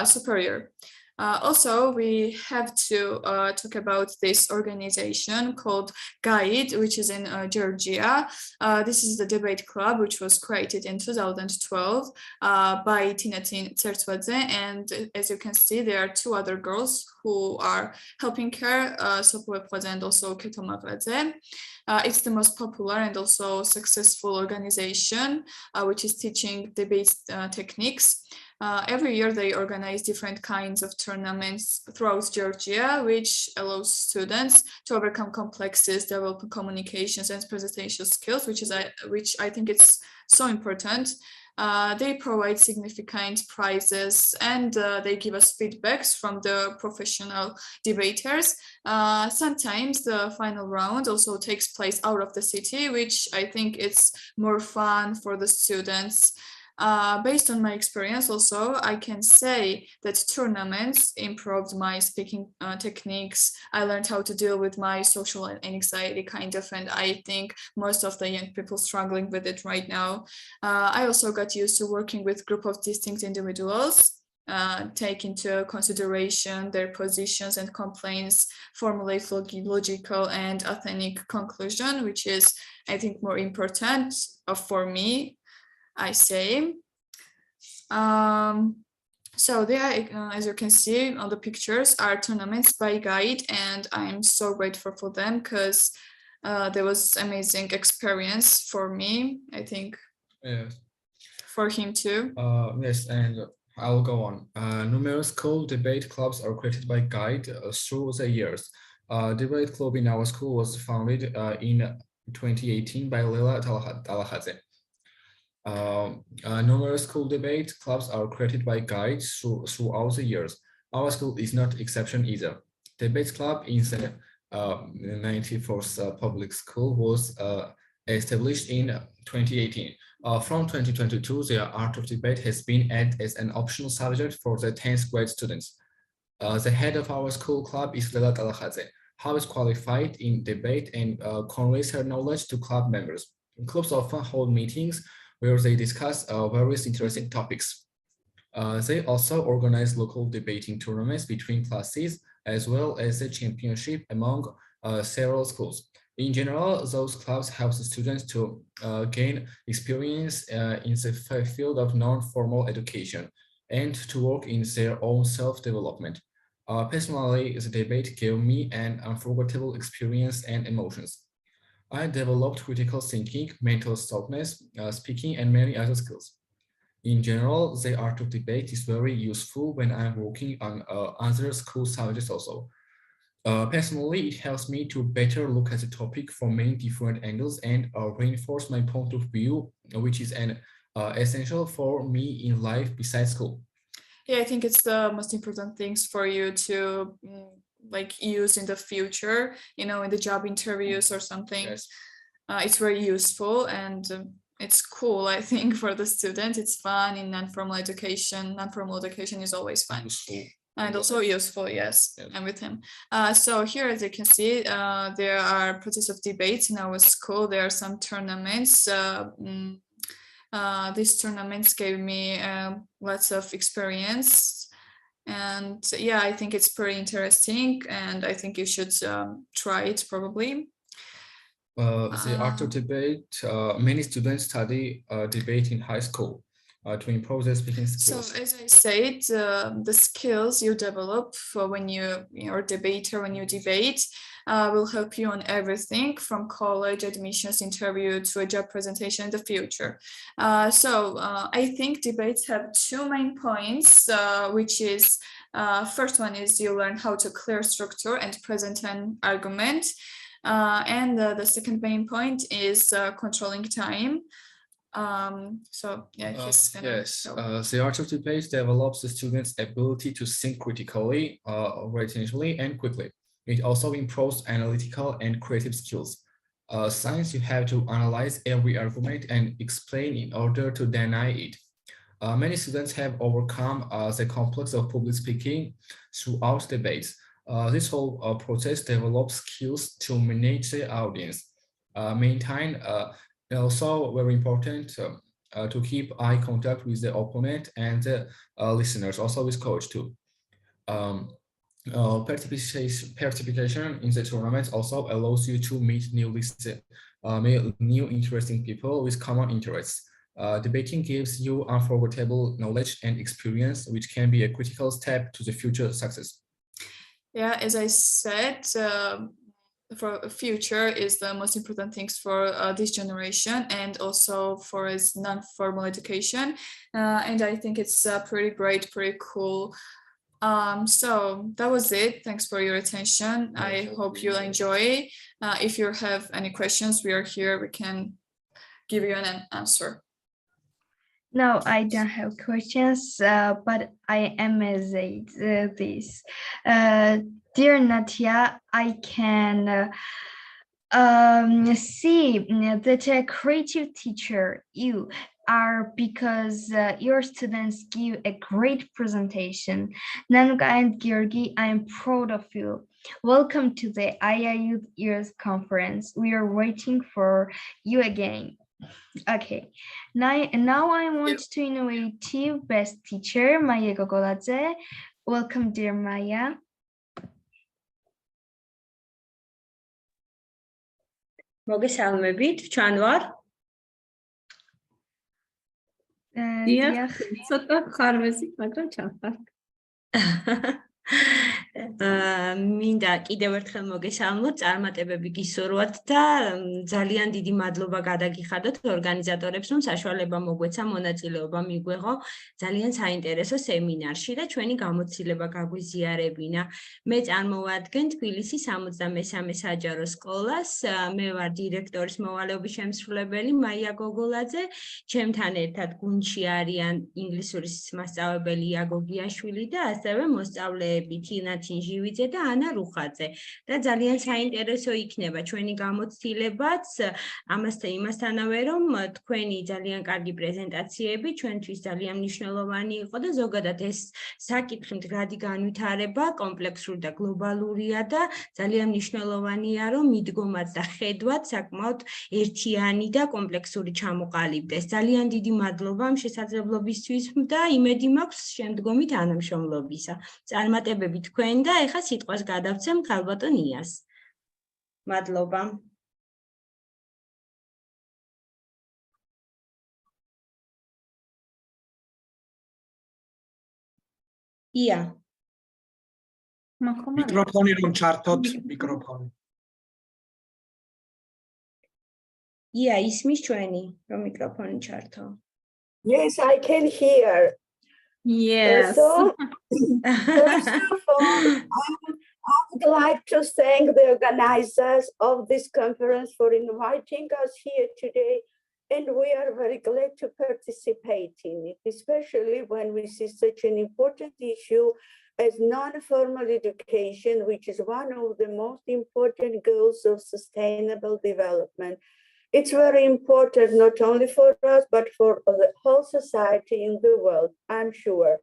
superior. Also, we have to talk about this organization called GUIDE, which is in Georgia. This is the debate club, which was created in 2012 by Tinatin Tsertswadze. And as you can see, there are two other girls who are helping her, Sopuepwadze and also Keto Magradze. It's the most popular and also successful organization, which is teaching debate techniques. Every year they organize different kinds of tournaments throughout Georgia, which allows students to overcome complexes, develop communications and presentation skills, which I think it's so important. They provide significant prizes and they give us feedbacks from the professional debaters. Sometimes the final round also takes place out of the city, which I think it's more fun for the students. Based on my experience also, I can say that tournaments improved my speaking techniques. I learned how to deal with my social anxiety kind of, and I think most of the young people struggling with it right now. I also got used to working with a group of distinct individuals, take into consideration their positions and complaints, formulate logical and authentic conclusion, which is, I think, more important for me. I say. So there, as you can see on the pictures, are tournaments by GUIDE, and I'm so grateful for them because there was amazing experience for me. I think for him too. Yes, and I'll go on. Numerous school debate clubs are created by GUIDE through the years. Debate club in our school was founded in 2018 by Leila Talahadze. Numerous school debate clubs are created by GUIDE throughout the years. Our school is not exception either. Debate club in the 94th public school was established in 2018. From 2022, the art of debate has been added as an optional subject for the 10th grade students. The head of our school club is Leila Talahadze, who is qualified in debate and conveys her knowledge to club members. Clubs often hold meetings where they discuss various interesting topics. They also organize local debating tournaments between classes, as well as a championship among several schools. In general, those clubs help the students to gain experience in the field of non-formal education and to work in their own self-development. Personally, the debate gave me an unforgettable experience and emotions. I developed critical thinking, mental toughness, speaking, and many other skills. In general, the art of debate is very useful when I'm working on other school subjects also. Personally, it helps me to better look at the topic from many different angles and reinforce my point of view, which is an essential for me in life besides school. Yeah, I think it's the most important things for you to like use in the future, you know, in the job interviews or something. Yes. It's very useful and it's cool, I think, for the student. It's fun in non-formal education. Non-formal education is always fun. Useful. And also useful, yes, I'm with him. So here, as you can see, there are process of debates in our school. There are some tournaments. These tournaments gave me lots of experience. And yeah, I think it's pretty interesting. And I think you should try it probably. The art of debate, many students study debate in high school to improve their speaking skills. So as I said, the skills you develop for when you're a debater, when you debate, will help you on everything from college admissions interview to a job presentation in the future. I think debates have two main points, which is first one is you learn how to clear structure and present an argument. And the second main point is controlling time. Yes, the art of debate develops the student's ability to think critically, retentively, and quickly. It also improves analytical and creative skills. Science, you have to analyze every argument and explain in order to deny it. Many students have overcome the complex of public speaking throughout debates. This whole process develops skills to manage the audience, maintain and also very important to keep eye contact with the opponent and the listeners, also with coach too. Participation in the tournament also allows you to meet new interesting people with common interests. Debating gives you unforgettable knowledge and experience, which can be a critical step to the future success. Yeah, as I said, for future is the most important things for this generation and also for its non-formal education. And I think it's pretty great, pretty cool. So that was it. Thanks for your attention. I hope you'll enjoy. If you have any questions, we are here. We can give you an answer. No, I don't have questions, but I am amazed this. Dear Natia, I can see that a creative teacher you are because your students give a great presentation. Nanuka and Georgi, I am proud of you. Welcome to the IIU Years Conference. We are waiting for you again. Okay, now I want to innovative best teacher, Maya Gogoladze. Welcome, dear Maya. მოგესალმებით, ჩვენ ვარ. დიახ, ცოტა ხარვეზი, მაგრამ ჩახარ. მინდა კიდევ ერთხელ მოგესალმოთ, წარმატებები გისურვოთ და ძალიან დიდი მადლობა გადაგიხადოთ ორგანიზატორებს, რომ საშუალება მოგვეცა მონაწილეობა მიგვეღო ძალიან საინტერესო სემინარში და ჩვენი გამოცდილება გაგვიზიარებინა. მე წარმოვადგენ თბილისის 63 საჯარო სკოლას. მე ვარ დირექტორის მოვალეობის შემსრულებელი მაია გოგოლაძე. ჩემთან ერთად გუნდში არიან ინგლისურის მასწავლებელი იაგო გიაშვილი და ასევე მოსწავლეები თინა ჩინჟივიძე და ანა რუხაძე. და ძალიან საინტერესო იქნება ჩვენი გამოცდილებაც იმასთანავე, რომ თქვენი ძალიან კარგი პრეზენტაციები ჩვენთვის ძალიან მნიშვნელოვანი იყო და ზოგადად ეს საკითხი მდგრადი განვითარება კომპლექსური და გლობალურია და ძალიან მნიშვნელოვანია, რომ მიდგომაც და ხედვაც საკმაოდ ერთიანი და კომპლექსური ჩამოყალიბდეს. ძალიან დიდი მადლობა ამ შესაძლებლობისთვის და იმედი მაქვს შემდგომი თანამშრომლობისა. წარმატებები თქვენ და ეხლა სიტყვას გადავცემ ქალბატონ იას. მადლობა. ია. მიკროფონი რომ ჩართოთ, მიკროფონი. ია, ისმის ჩვენი, რომ მიკროფონი ჩართო. Yes, I can hear. Yes. So, first of all, I would like to thank the organizers of this conference for inviting us here today. And we are very glad to participate in it, especially when we see such an important issue as non-formal education, which is one of the most important goals of sustainable development. It's very important not only for us, but for the whole society in the world, I'm sure.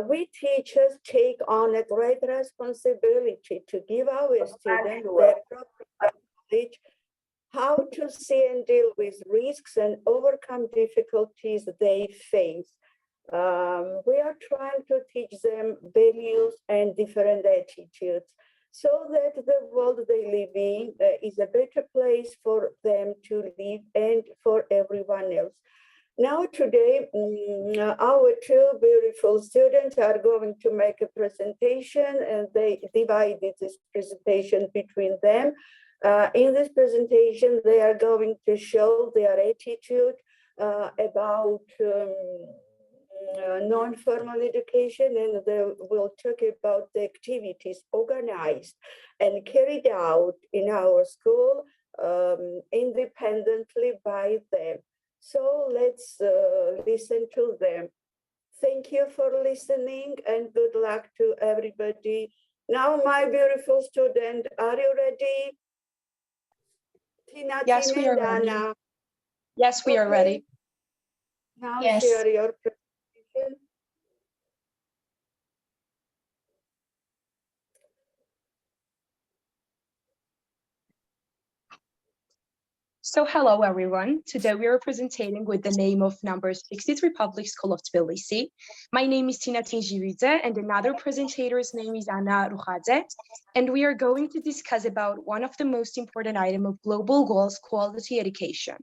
We teachers take on a great responsibility to give our students the proper knowledge how to see and deal with risks and overcome difficulties they face. We are trying to teach them values and different attitudes so that the world they live in is a better place for them to live and for everyone else. Now today, our two beautiful students are going to make a presentation, and they divided this presentation between them. In this presentation, they are going to show their attitude about non-formal education, and they will talk about the activities organized and carried out in our school independently by them. So let's listen to them. Thank you for listening and good luck to everybody. Now, my beautiful student, are you ready? Tina, Yes, Tina, we are and ready. Anna. Yes, we are ready. Now Yes. share your presentation. So hello everyone. Today we are presenting with the name of number 63 Public School of Tbilisi. My name is Tina Tinjividze and another presentator's name is Anna Rukhadze. And we are going to discuss about one of the most important items of global goals, quality education.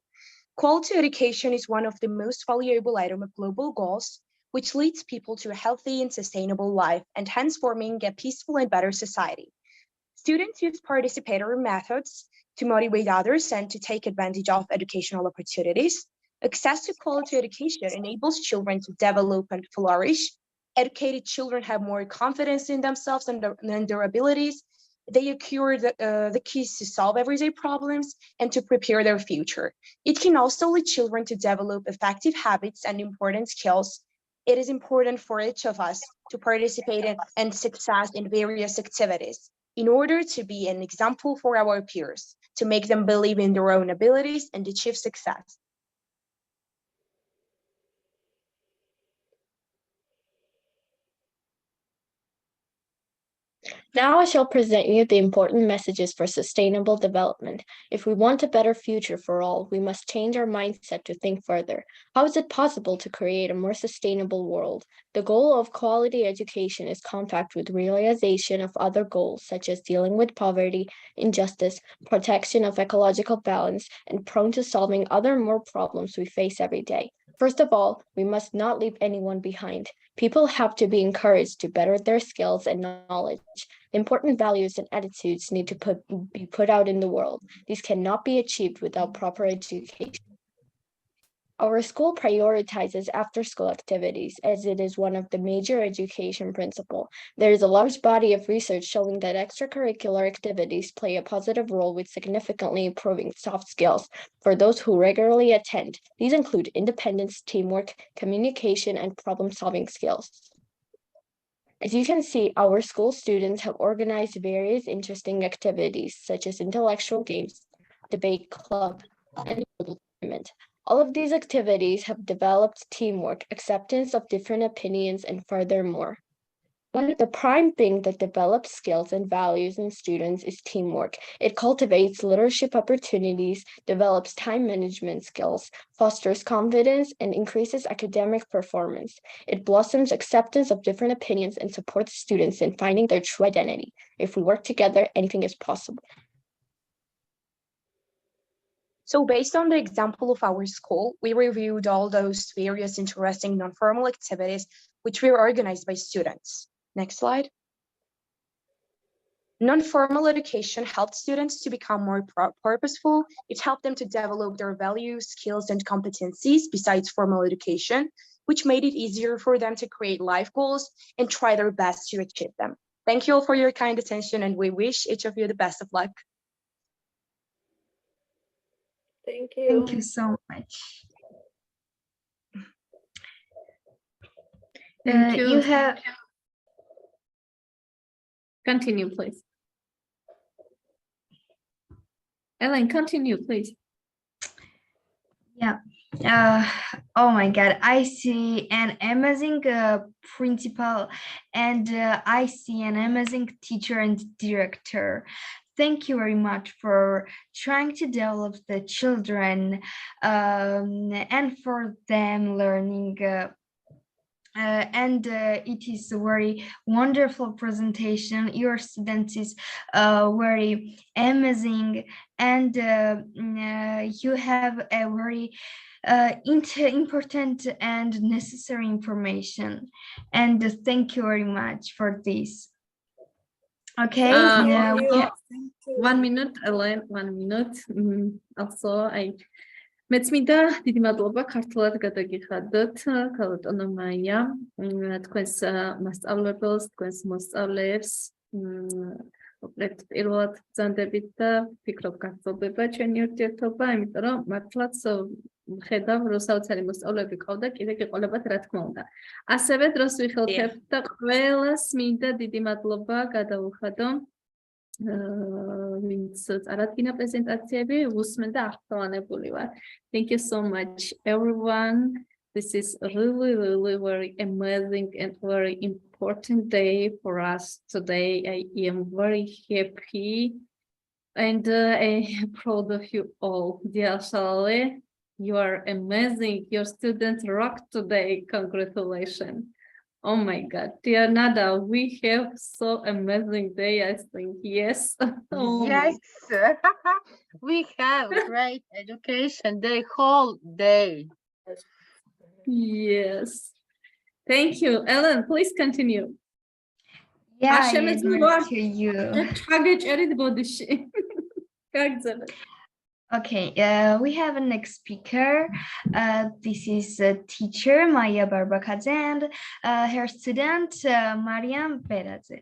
Quality education is one of the most valuable items of global goals, which leads people to a healthy and sustainable life and hence forming a peaceful and better society. Students use participatory methods to motivate others and to take advantage of educational opportunities. Access to quality education enables children to develop and flourish. Educated children have more confidence in themselves and their abilities. They acquire the keys to solve everyday problems and to prepare their future. It can also lead children to develop effective habits and important skills. It is important for each of us to participate in and success in various activities in order to be an example for our peers, to make them believe in their own abilities and achieve success. Now I shall present you the important messages for sustainable development. If we want a better future for all, we must change our mindset to think further. How is it possible to create a more sustainable world? The goal of quality education is compact with realization of other goals, such as dealing with poverty, injustice, protection of ecological balance, and prone to solving other more problems we face every day. First of all, we must not leave anyone behind. People have to be encouraged to better their skills and knowledge. Important values and attitudes need to be put out in the world. These cannot be achieved without proper education. Our school prioritizes after-school activities as it is one of the major education principles. There is a large body of research showing that extracurricular activities play a positive role with significantly improving soft skills for those who regularly attend. These include independence, teamwork, communication, and problem-solving skills. As you can see, our school students have organized various interesting activities such as intellectual games, debate club, and tournament. All of these activities have developed teamwork, acceptance of different opinions, and furthermore. One of the prime things that develops skills and values in students is teamwork. It cultivates leadership opportunities, develops time management skills, fosters confidence, and increases academic performance. It blossoms acceptance of different opinions and supports students in finding their true identity. If we work together, anything is possible. So based on the example of our school, we reviewed all those various interesting non-formal activities which were organized by students. Next slide. Non-formal education helped students to become more purposeful. It helped them to develop their values, skills, and competencies besides formal education, which made it easier for them to create life goals and try their best to achieve them. Thank you all for your kind attention, and we wish each of you the best of luck. Thank you. Thank you so much. Thank you. You have. Continue, please. Ellen, continue, please. Yeah. Oh my God, I see an amazing principal, and I see an amazing teacher and director. Thank you very much for trying to develop the children and for them learning. It is a very wonderful presentation. Your students is very amazing, and you have a very important and necessary information. And thank you very much for this. Okay. One minute, Ellen, 1 minute. Also, მეც მინდა დიდი მადლობა ქართულად გადაგიხადოთ ქალბატონო მაია თქვენს მასწავლებელს, თქვენს მოსწავლეებს უბრალოდ პირველად ბრძანდებით და ვფიქრობ გაგრძელდება ჩვენი ურთიერთობა, იმიტომ რომ მართლაც ხედავ რომ საოცარი მოსწავლეები ყავდა, კიდე გიყოლებათ რა თქმა უნდა. ასევე დროს ვიხელთებ და ყველას მინდა დიდი მადლობა გადაუხადო ვინც წარადგინა პრეზენტაციები, უსმენ და აღფრთოვანებული ვარ. Thank you so much, everyone. This is really very amazing and very important day for us today. I am very happy and I am proud of you all. Dear Shale, you are amazing. Your students rock today. Congratulations. Oh my God, dear Nada, we have so amazing day, I think. Yes. Oh yes, we have great education the whole day. Yes. Thank you. Ellen, please continue. Yeah, I agree to you. Okay, we have a next speaker. This is teacher Maya Barbakadze and her student Mariam Peradze.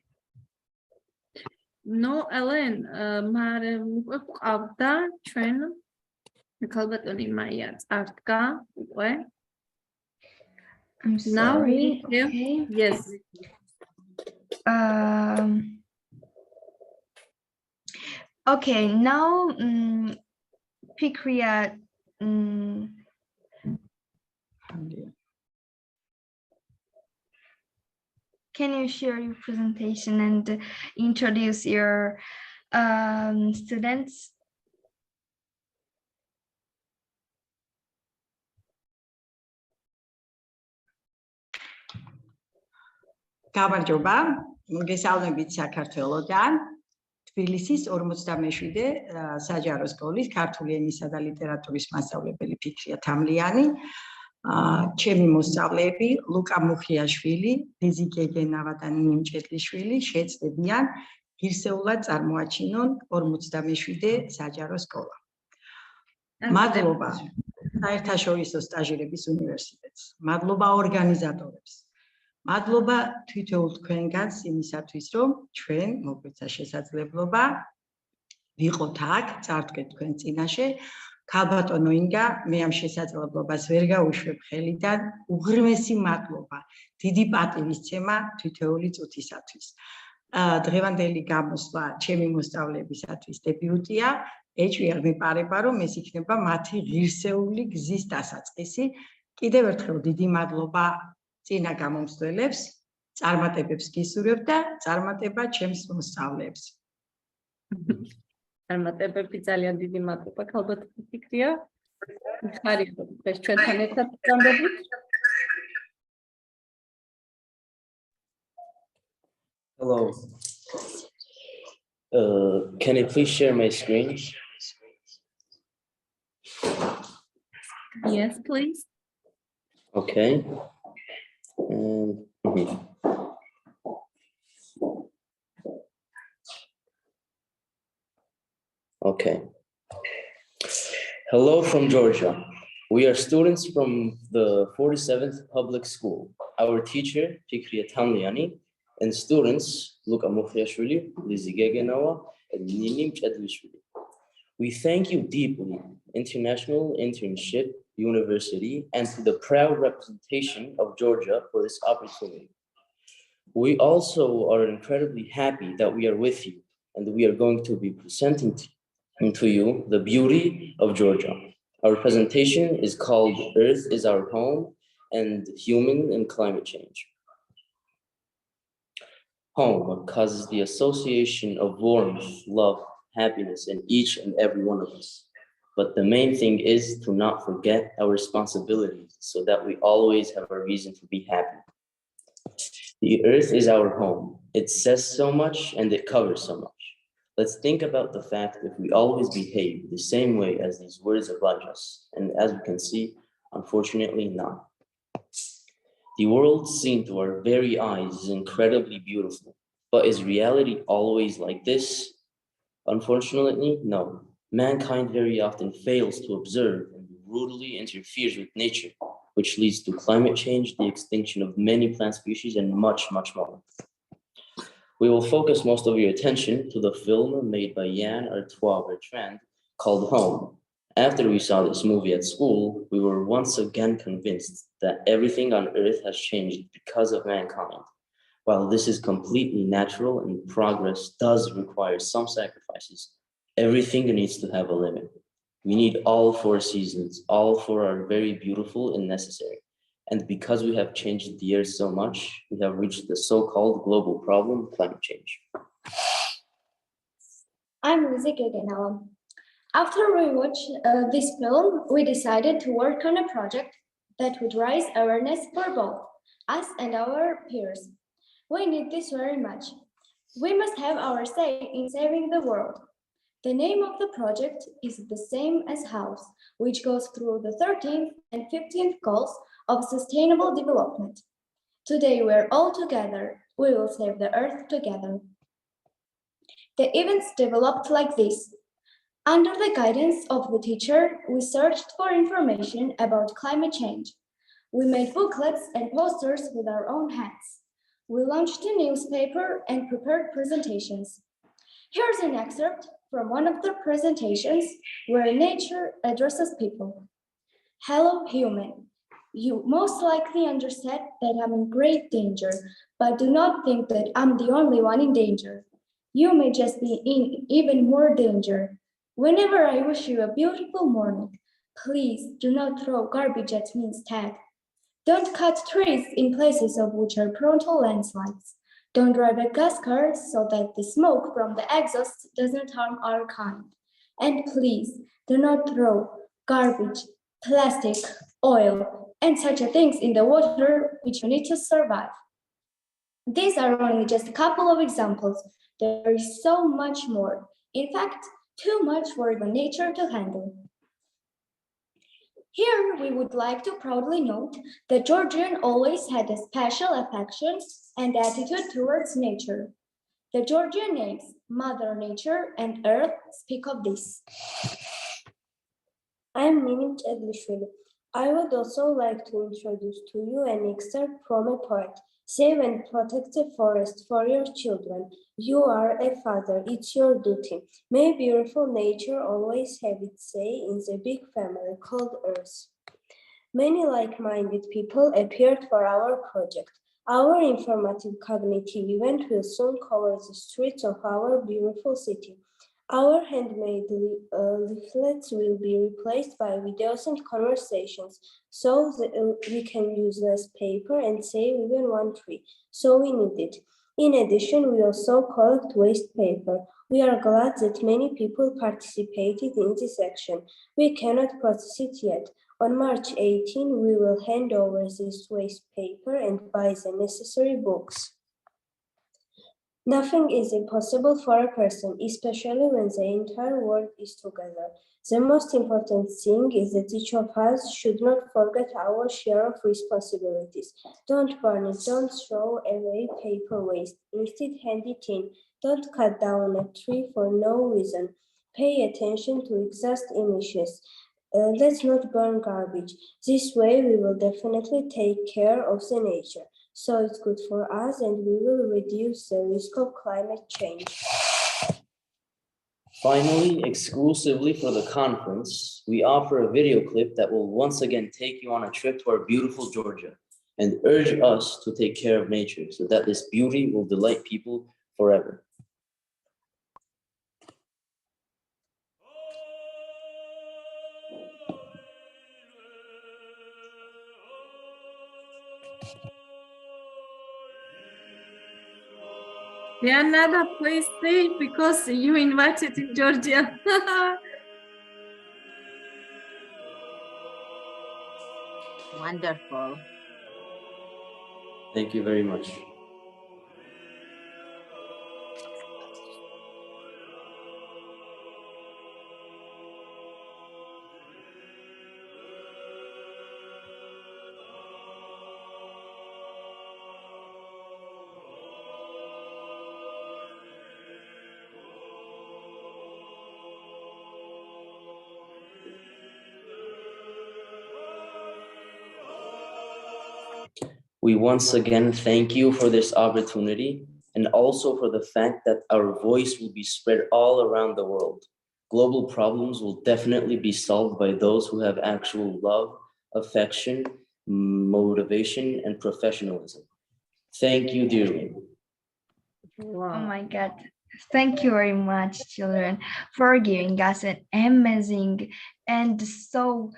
No, Ellen, Mariam Abda, train. Kalbatoni Maya Artka. I'm sorry. Now okay. Yes. Okay, now Pikria. Can you share your presentation and introduce your students? გამარჯობა, მოგესალმებით საქართველოდან. თბილისის 47-ე საჯარო სკოლის ქართული ენისა და ლიტერატურის მასწავლებელი ფიქრია თამლიანი. ჩემი მოსწავლეები ლუკა მუხიაშვილი, ლიზი გეგენავა და ნინი მჭედლიშვილი შეეცდებიან ღირსეულად წარმოაჩინონ 47-ე საჯარო სკოლა. მადლობა საერთაშორისო სტაჟირების უნივერსიტეტს, მადლობა ორგანიზატორებს. მადლობა თითოეულ თქვენგანს იმისათვის, რომ ჩვენ მოგვეცა შესაძლებლობა ვიყოთ აქ, წარდგეთ თქვენ წინაშე. ქალბატონო ინგა, მე ამ შესაძლებლობას ვერ გავუშვებ ხელიდან. უღრმესი მადლობა, დიდი პატივისცემა თითოეული წუთისათვის. დღევანდელი გამოსვლა ჩემი მოსწავლეებისათვის დებიუტია. ეჭვი არ მიპარება, რომ ეს იქნება მათი ღირსეული გზის დასაწყისი. კიდევ ერთხელ დიდი მადლობა წინა გამომსვლელებს, წარმატებებს გისურვებ და წარმატება ჩემს მოსწავლეებს. წარმატებები ძალიან დიდი მადლობა ქალბატონო ფიქრია. ხარია ეს ჩვენთან ერთად გამდებით. Hello. Can you please share my screen? Yes, please. Okay. And, Okay. Hello from Georgia. We are students from the 47th Public School. Our teacher, Fikriye Tamliani, and students, Luka Mukhyashvili, Lizzie Gegenova, and Ninim Chedlishvili. We thank you deeply, International Internship University, and to the proud representation of Georgia for this opportunity. We also are incredibly happy that we are with you, and we are going to be presenting to you the beauty of Georgia. Our presentation is called Earth is Our Home and Human and Climate Change. Home causes the association of warmth, love, happiness in each and every one of us. But the main thing is to not forget our responsibilities so that we always have a reason to be happy. The earth is our home. It says so much and it covers so much. Let's think about the fact if we always behave the same way as these words oblige us. And as we can see, unfortunately not. The world seen through our very eyes is incredibly beautiful, but is reality always like this? Unfortunately, no. Mankind very often fails to observe and brutally interferes with nature, which leads to climate change, the extinction of many plant species, and much, much more. We will focus most of your attention to the film made by Jan Artois Bertrand called Home. After we saw this movie at school, we were once again convinced that everything on Earth has changed because of mankind. While this is completely natural and progress does require some sacrifices, everything needs to have a limit. We need all 4 seasons, all 4 are very beautiful and necessary. And because we have changed the earth so much, we have reached the so-called global problem, climate change. I'm Lizzie Gegenauer. After we watched this film, we decided to work on a project that would raise awareness for both us and our peers. We need this very much. We must have our say in saving the world. The name of the project is the same as House, which goes through the 13th and 15th goals of sustainable development. Today we're all together. We will save the earth together. The events developed like this. Under the guidance of the teacher, we searched for information about climate change. We made booklets and posters with our own hands. We launched a newspaper and prepared presentations. Here's an excerpt from one of the presentations where nature addresses people. Hello, human. You most likely understand that I'm in great danger, but do not think that I'm the only one in danger. You may just be in even more danger. Whenever I wish you a beautiful morning, please do not throw garbage at me instead. Don't cut trees in places of which are prone to landslides. Don't drive a gas car so that the smoke from the exhaust doesn't harm our kind. And please do not throw garbage, plastic, oil, and such things in the water which you need to survive. These are only just a couple of examples. There is so much more. In fact, too much for even nature to handle. Here, we would like to proudly note that Georgian always had a special affection and attitude towards nature. The Georgian names, Mother Nature and Earth, speak of this. I'm Ninim Chedlishvili. I would also like to introduce to you an excerpt from a poet. Save and protect the forest for your children. You are a father, it's your duty. May beautiful nature always have its say in the big family called Earth. Many like-minded people appeared for our project. Our informative cognitive event will soon cover the streets of our beautiful city. Our handmade leaflets will be replaced by videos and conversations, so that we can use less paper and save even one tree, so we need it. In addition, we also collect waste paper. We are glad that many people participated in this action. We cannot process it yet. On March 18, we will hand over this waste paper and buy the necessary books. Nothing is impossible for a person, especially when the entire world is together. The most important thing is that each of us should not forget our share of responsibilities. Don't burn it, don't throw away paper waste. Instead, hand it in. Don't cut down a tree for no reason. Pay attention to exhaust emissions. Let's not burn garbage. This way, we will definitely take care of the nature. So it's good for us and we will reduce the risk of climate change. Finally, exclusively for the conference, we offer a video clip that will once again take you on a trip to our beautiful Georgia and urge us to take care of nature so that this beauty will delight people forever. Yeah, Nada, please stay because you invited in Georgia. Wonderful. Thank you very much. We once again thank you for this opportunity and also for the fact that our voice will be spread all around the world. Global problems will definitely be solved by those who have actual love, affection, motivation, and professionalism. Thank you dearly. Wow. Oh my God. Thank you very much, children, for giving us an amazing and so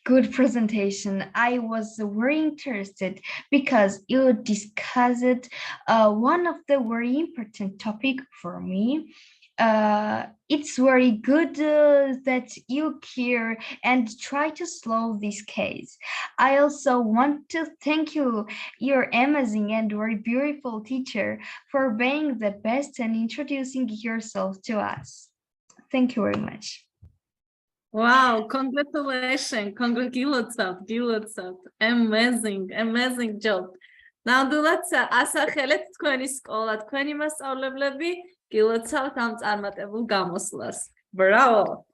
good presentation. I was very interested because you discussed one of the very important topic for me. It's very good that you care and try to solve this case. I also want to thank you, your amazing and very beautiful teacher, for being the best and introducing yourself to us. Thank you very much. Wow, congratulations, congratulations, amazing job. ნამდვილად ასახელეთ თქვენი სკოლა, თქვენი მასწავლებლები, გილოცავთ ამ წარმატებულ გამოსვლას. Bravo.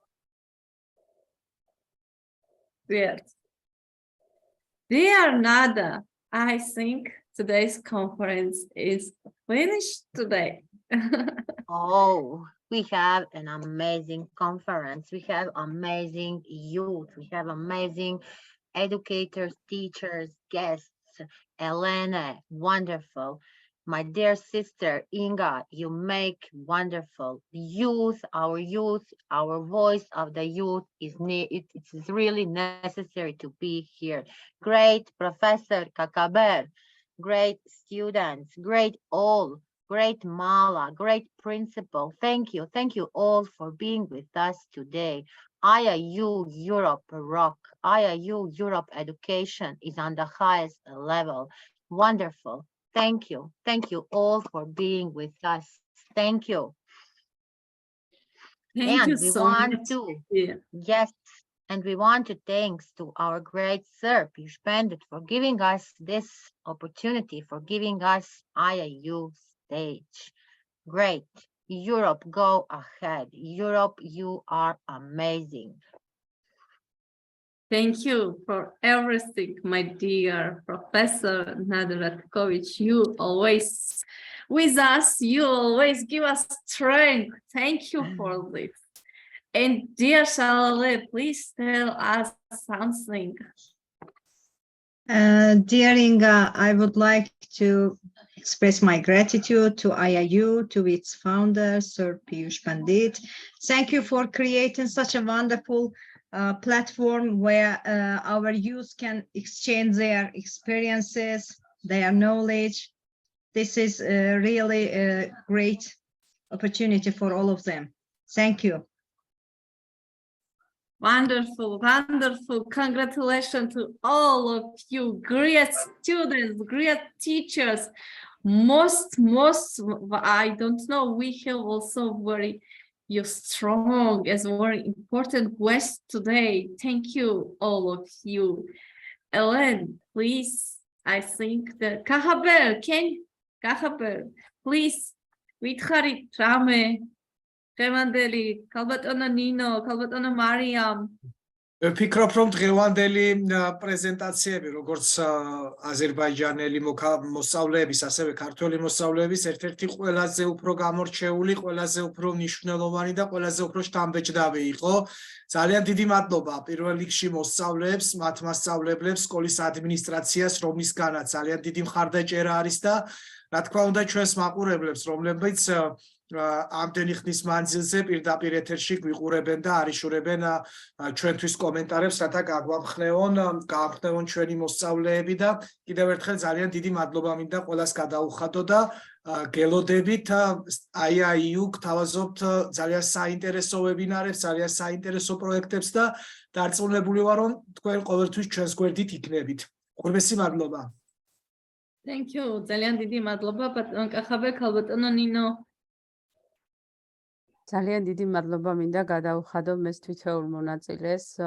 Dear Nada, I think today's conference is finished today. Oh, we have an amazing conference. We have amazing youth. We have amazing educators, teachers, guests. Elena, wonderful. My dear sister Inga, you make wonderful. Youth, our voice of the youth it's really necessary to be here. Great Professor Kakaber, great students, great all. Great Mala, great principal. Thank you all for being with us today. IIU Europe rock. IIU Europe education is on the highest level. Wonderful. Thank you all for being with us. Thank you. Thank you so much. Yes. And we want to thanks to our great sir, Piyush Pandit, for giving us this opportunity, for giving us IIU stage. Great. Europe, go ahead. Europe, you are amazing. Thank you for everything, my dear Professor Nada Ratkovich. You always with us. You always give us strength. Thank you for this. And dear Charlotte, please tell us something. Dear Inga, I would like to express my gratitude to IIU, to its founder, Sir Piyush Pandit. Thank you for creating such a wonderful platform where our youth can exchange their experiences, their knowledge. This is really a great opportunity for all of them. Thank you. Wonderful. Congratulations to all of you, great students, great teachers. Most, I don't know, we have also very you're strong as very important guest today. Thank you, all of you. Ellen, please, I think that Kahaber, Kahaber, please, Vitcharit Rame, Revandeli, Kalbatona Nino, Kalbatona Mariam. ვფიქრობ, რომ დღევანდელი პრეზენტაციები, როგორც აზერბაიჯანელი მოსწავლეების, ასევე ქართველი მოსწავლეების ერთ-ერთი ყველაზე უფრო გამორჩეული, ყველაზე უფრო მნიშვნელოვანი და ყველაზე უფრო შთამბეჭდავი იყო. ძალიან დიდი მადლობა პირველ რიგში მოსწავლეებს, მათ მასწავლებლებს, სკოლის ადმინისტრაციას, რომლისგანაც ძალიან დიდი მხარდაჭერა არის და რა თქმა უნდა ჩვენს მაყურებლებს, რომლებიც ამდენი ხნის მანძილზე პირდაპირ ეთერში გვიყურებენ და არიშურებენ ჩვენთვის კომენტარებს, რათა გაგვამხნევონ ჩვენი მოსწავლეები და კიდევ ერთხელ ძალიან დიდი მადლობა მინდა ყველას გადაუხადო და გელოდებით IIU გთავაზობთ ძალიან საინტერესო ვებინარებს, ძალიან საინტერესო პროექტებს და დარწმუნებული ვარ, რომ თქვენ ყოველთვის ჩვენს გვერდით იქნებით. უღრმესი მადლობა. Thank you. ძალიან დიდი მადლობა ბატონ კახაბე, ქალბატონო ნინო. ძალიან დიდი მადლობა მინდა გადაუხადო მეს თვითეულ მონაწილეს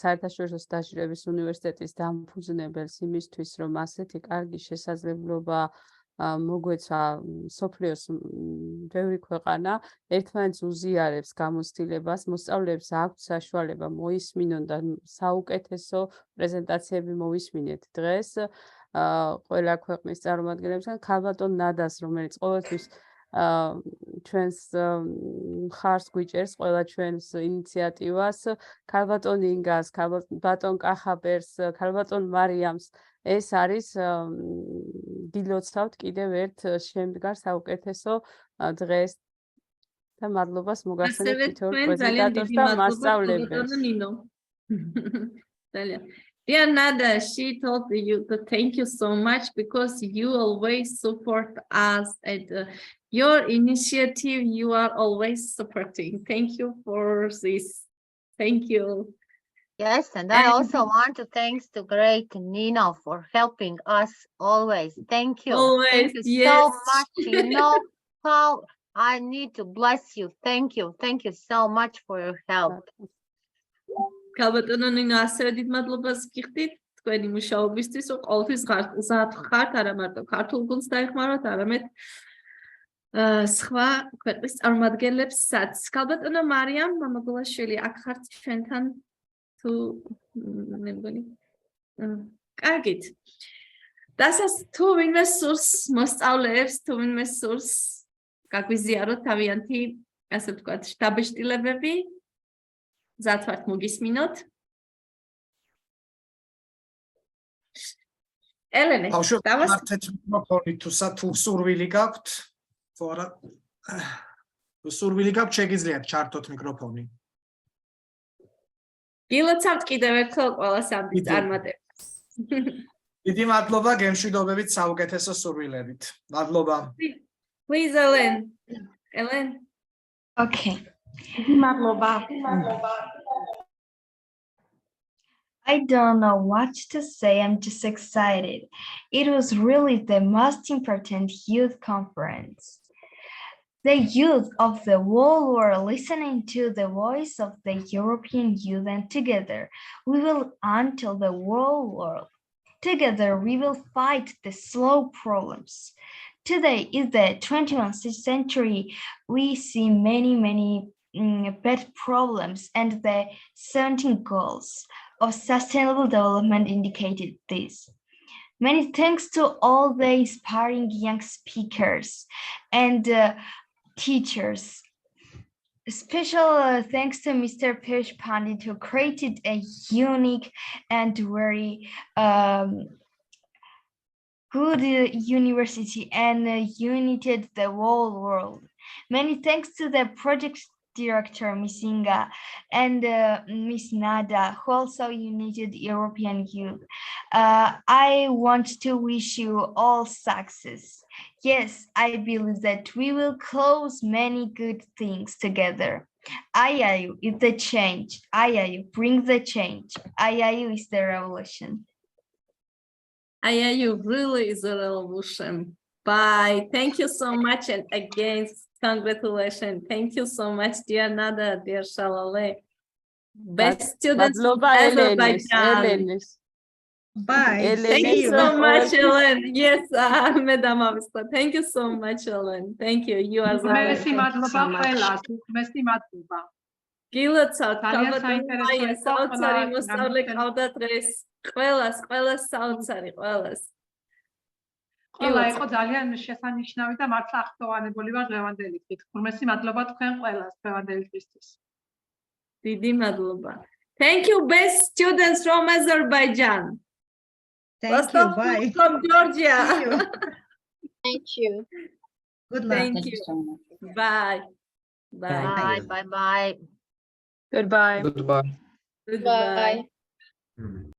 საერთაშორისო სტაჟირების უნივერსიტეტის დამფუძნებელს იმისთვის, რომ ასეთი კარგი შესაძლებლობა მოგვეცა სოფლიოს ბევრი ქვეყანა ერთმანეთს უზიარებს გამოცდილებას, მოსწავლეებს აქვთ საშუალება მოისმინონ და საუკეთესო პრეზენტაციები მოვისმინეთ დღეს ყველა ქვეყნის წარმომადგენლებთან, ქალბატონ ნადას, რომელიც ყოველთვის ჩვენს მხარს გვიჭერს ყველა ჩვენს ინიციატივას, ქალბატონ ინგას, ქალბატონ კახაბერს, ქალბატონ მარიამს, ეს არის გილოცავთ კიდევ ერთ შემდგარ საუკეთესო დღეს და მადლობას მოგახსენებთ თითოეულ პრეზენტატორს და მასწავლებელს. Dear Nada, she told you to thank you so much because you always support us and your initiative you are always supporting. Thank you for this. Thank you. Yes, and I also want to thanks to great Nino for helping us always. Thank you. Always, thank you yes. so much. You know how I need to bless you. Thank you. Thank you so much for your help. ქალბატონო ნინო, ასევე დიდ მადლობას გიხდით თქვენი მუშაობისთვის, რომ ყოველთვის გზად ხართ, არა მარტო ქართულ გუნდს დაეხმაროთ, არამედ სხვა ქვეყნის წარმომადგენლებსაც. ქალბატონო მარიამ მამაგულაშვილი, აქ ხართ ჩვენთან თუ მე მგონი. კარგით. დასაც თუ ვინმე სურს მოსწავლეებს, თუ ვინმე სურს გაგვიზიაროთ თავიანთი, ასე ვთქვათ, შთაბეჭდილებები, მზად ვართ მოგისმინოთ. ელენე, დავასწრეთ მიკროფონი თუ სურვილი გაქვთ, თუ არა, თუ სურვილი გაქვთ, შეგიძლიათ ჩართოთ მიკროფონი. გილოცავთ კიდევ ერთხელ ყველას ამ წარმატებას. დიდი მადლობა, გემშვიდობებით საუკეთესო სურვილებით. მადლობა. Please, Ellen. Ellen. Okay. მადლობა. I don't know what to say. I'm just excited. It was really the most important youth conference. The youth of the world were listening to the voice of the European youth, and together we will until the world. Together we will fight the slow problems. Today is the 21st century. We see many bad problems, and the 17 goals of sustainable development indicated this. Many thanks to all the inspiring young speakers and teachers. Special thanks to Mr. Piyush Pandit, who created a unique and very good university and united the whole world. Many thanks to the project director, Ms. Inga, and Ms. Nada, who also united European youth. I want to wish you all success. Yes, I believe that we will close many good things together. IIU is the change. IIU brings the change. IIU is the revolution. IIU really is a revolution. Bye. Thank you so much. And again, Congratulations. Thank you so much, dear Nada, dear Shalale. Best students from მადლობა ელენეს, Azerbaijan. ელენეს. Bye. Thank See you you. so much, Ellen. Yes, thank you so much, Ellen. Thank you. You are the მესი best. მადლობა ყველას, მესი მადლობა. გილოცავთ, ძალიან ქალბატონ საინტერესო მაია, იყო საოცარი ყველა მოსწავლე ყავდა დღეს. ყველას საოცარი, ყველას. ყველა იყო ძალიან შესანიშნავი და მართლა აღტოვანებული ვარ დღევანდელი დღით. მესი მადლობა თქვენ ყველას დღევანდელი დღისთვის. დიდი მადლობა. Thank you, best students from Azerbaijan. Thank you. Bye. From Georgia. See you. Thank you. Good luck. Thank you. Bye. Bye. Bye. Bye. Goodbye. Goodbye.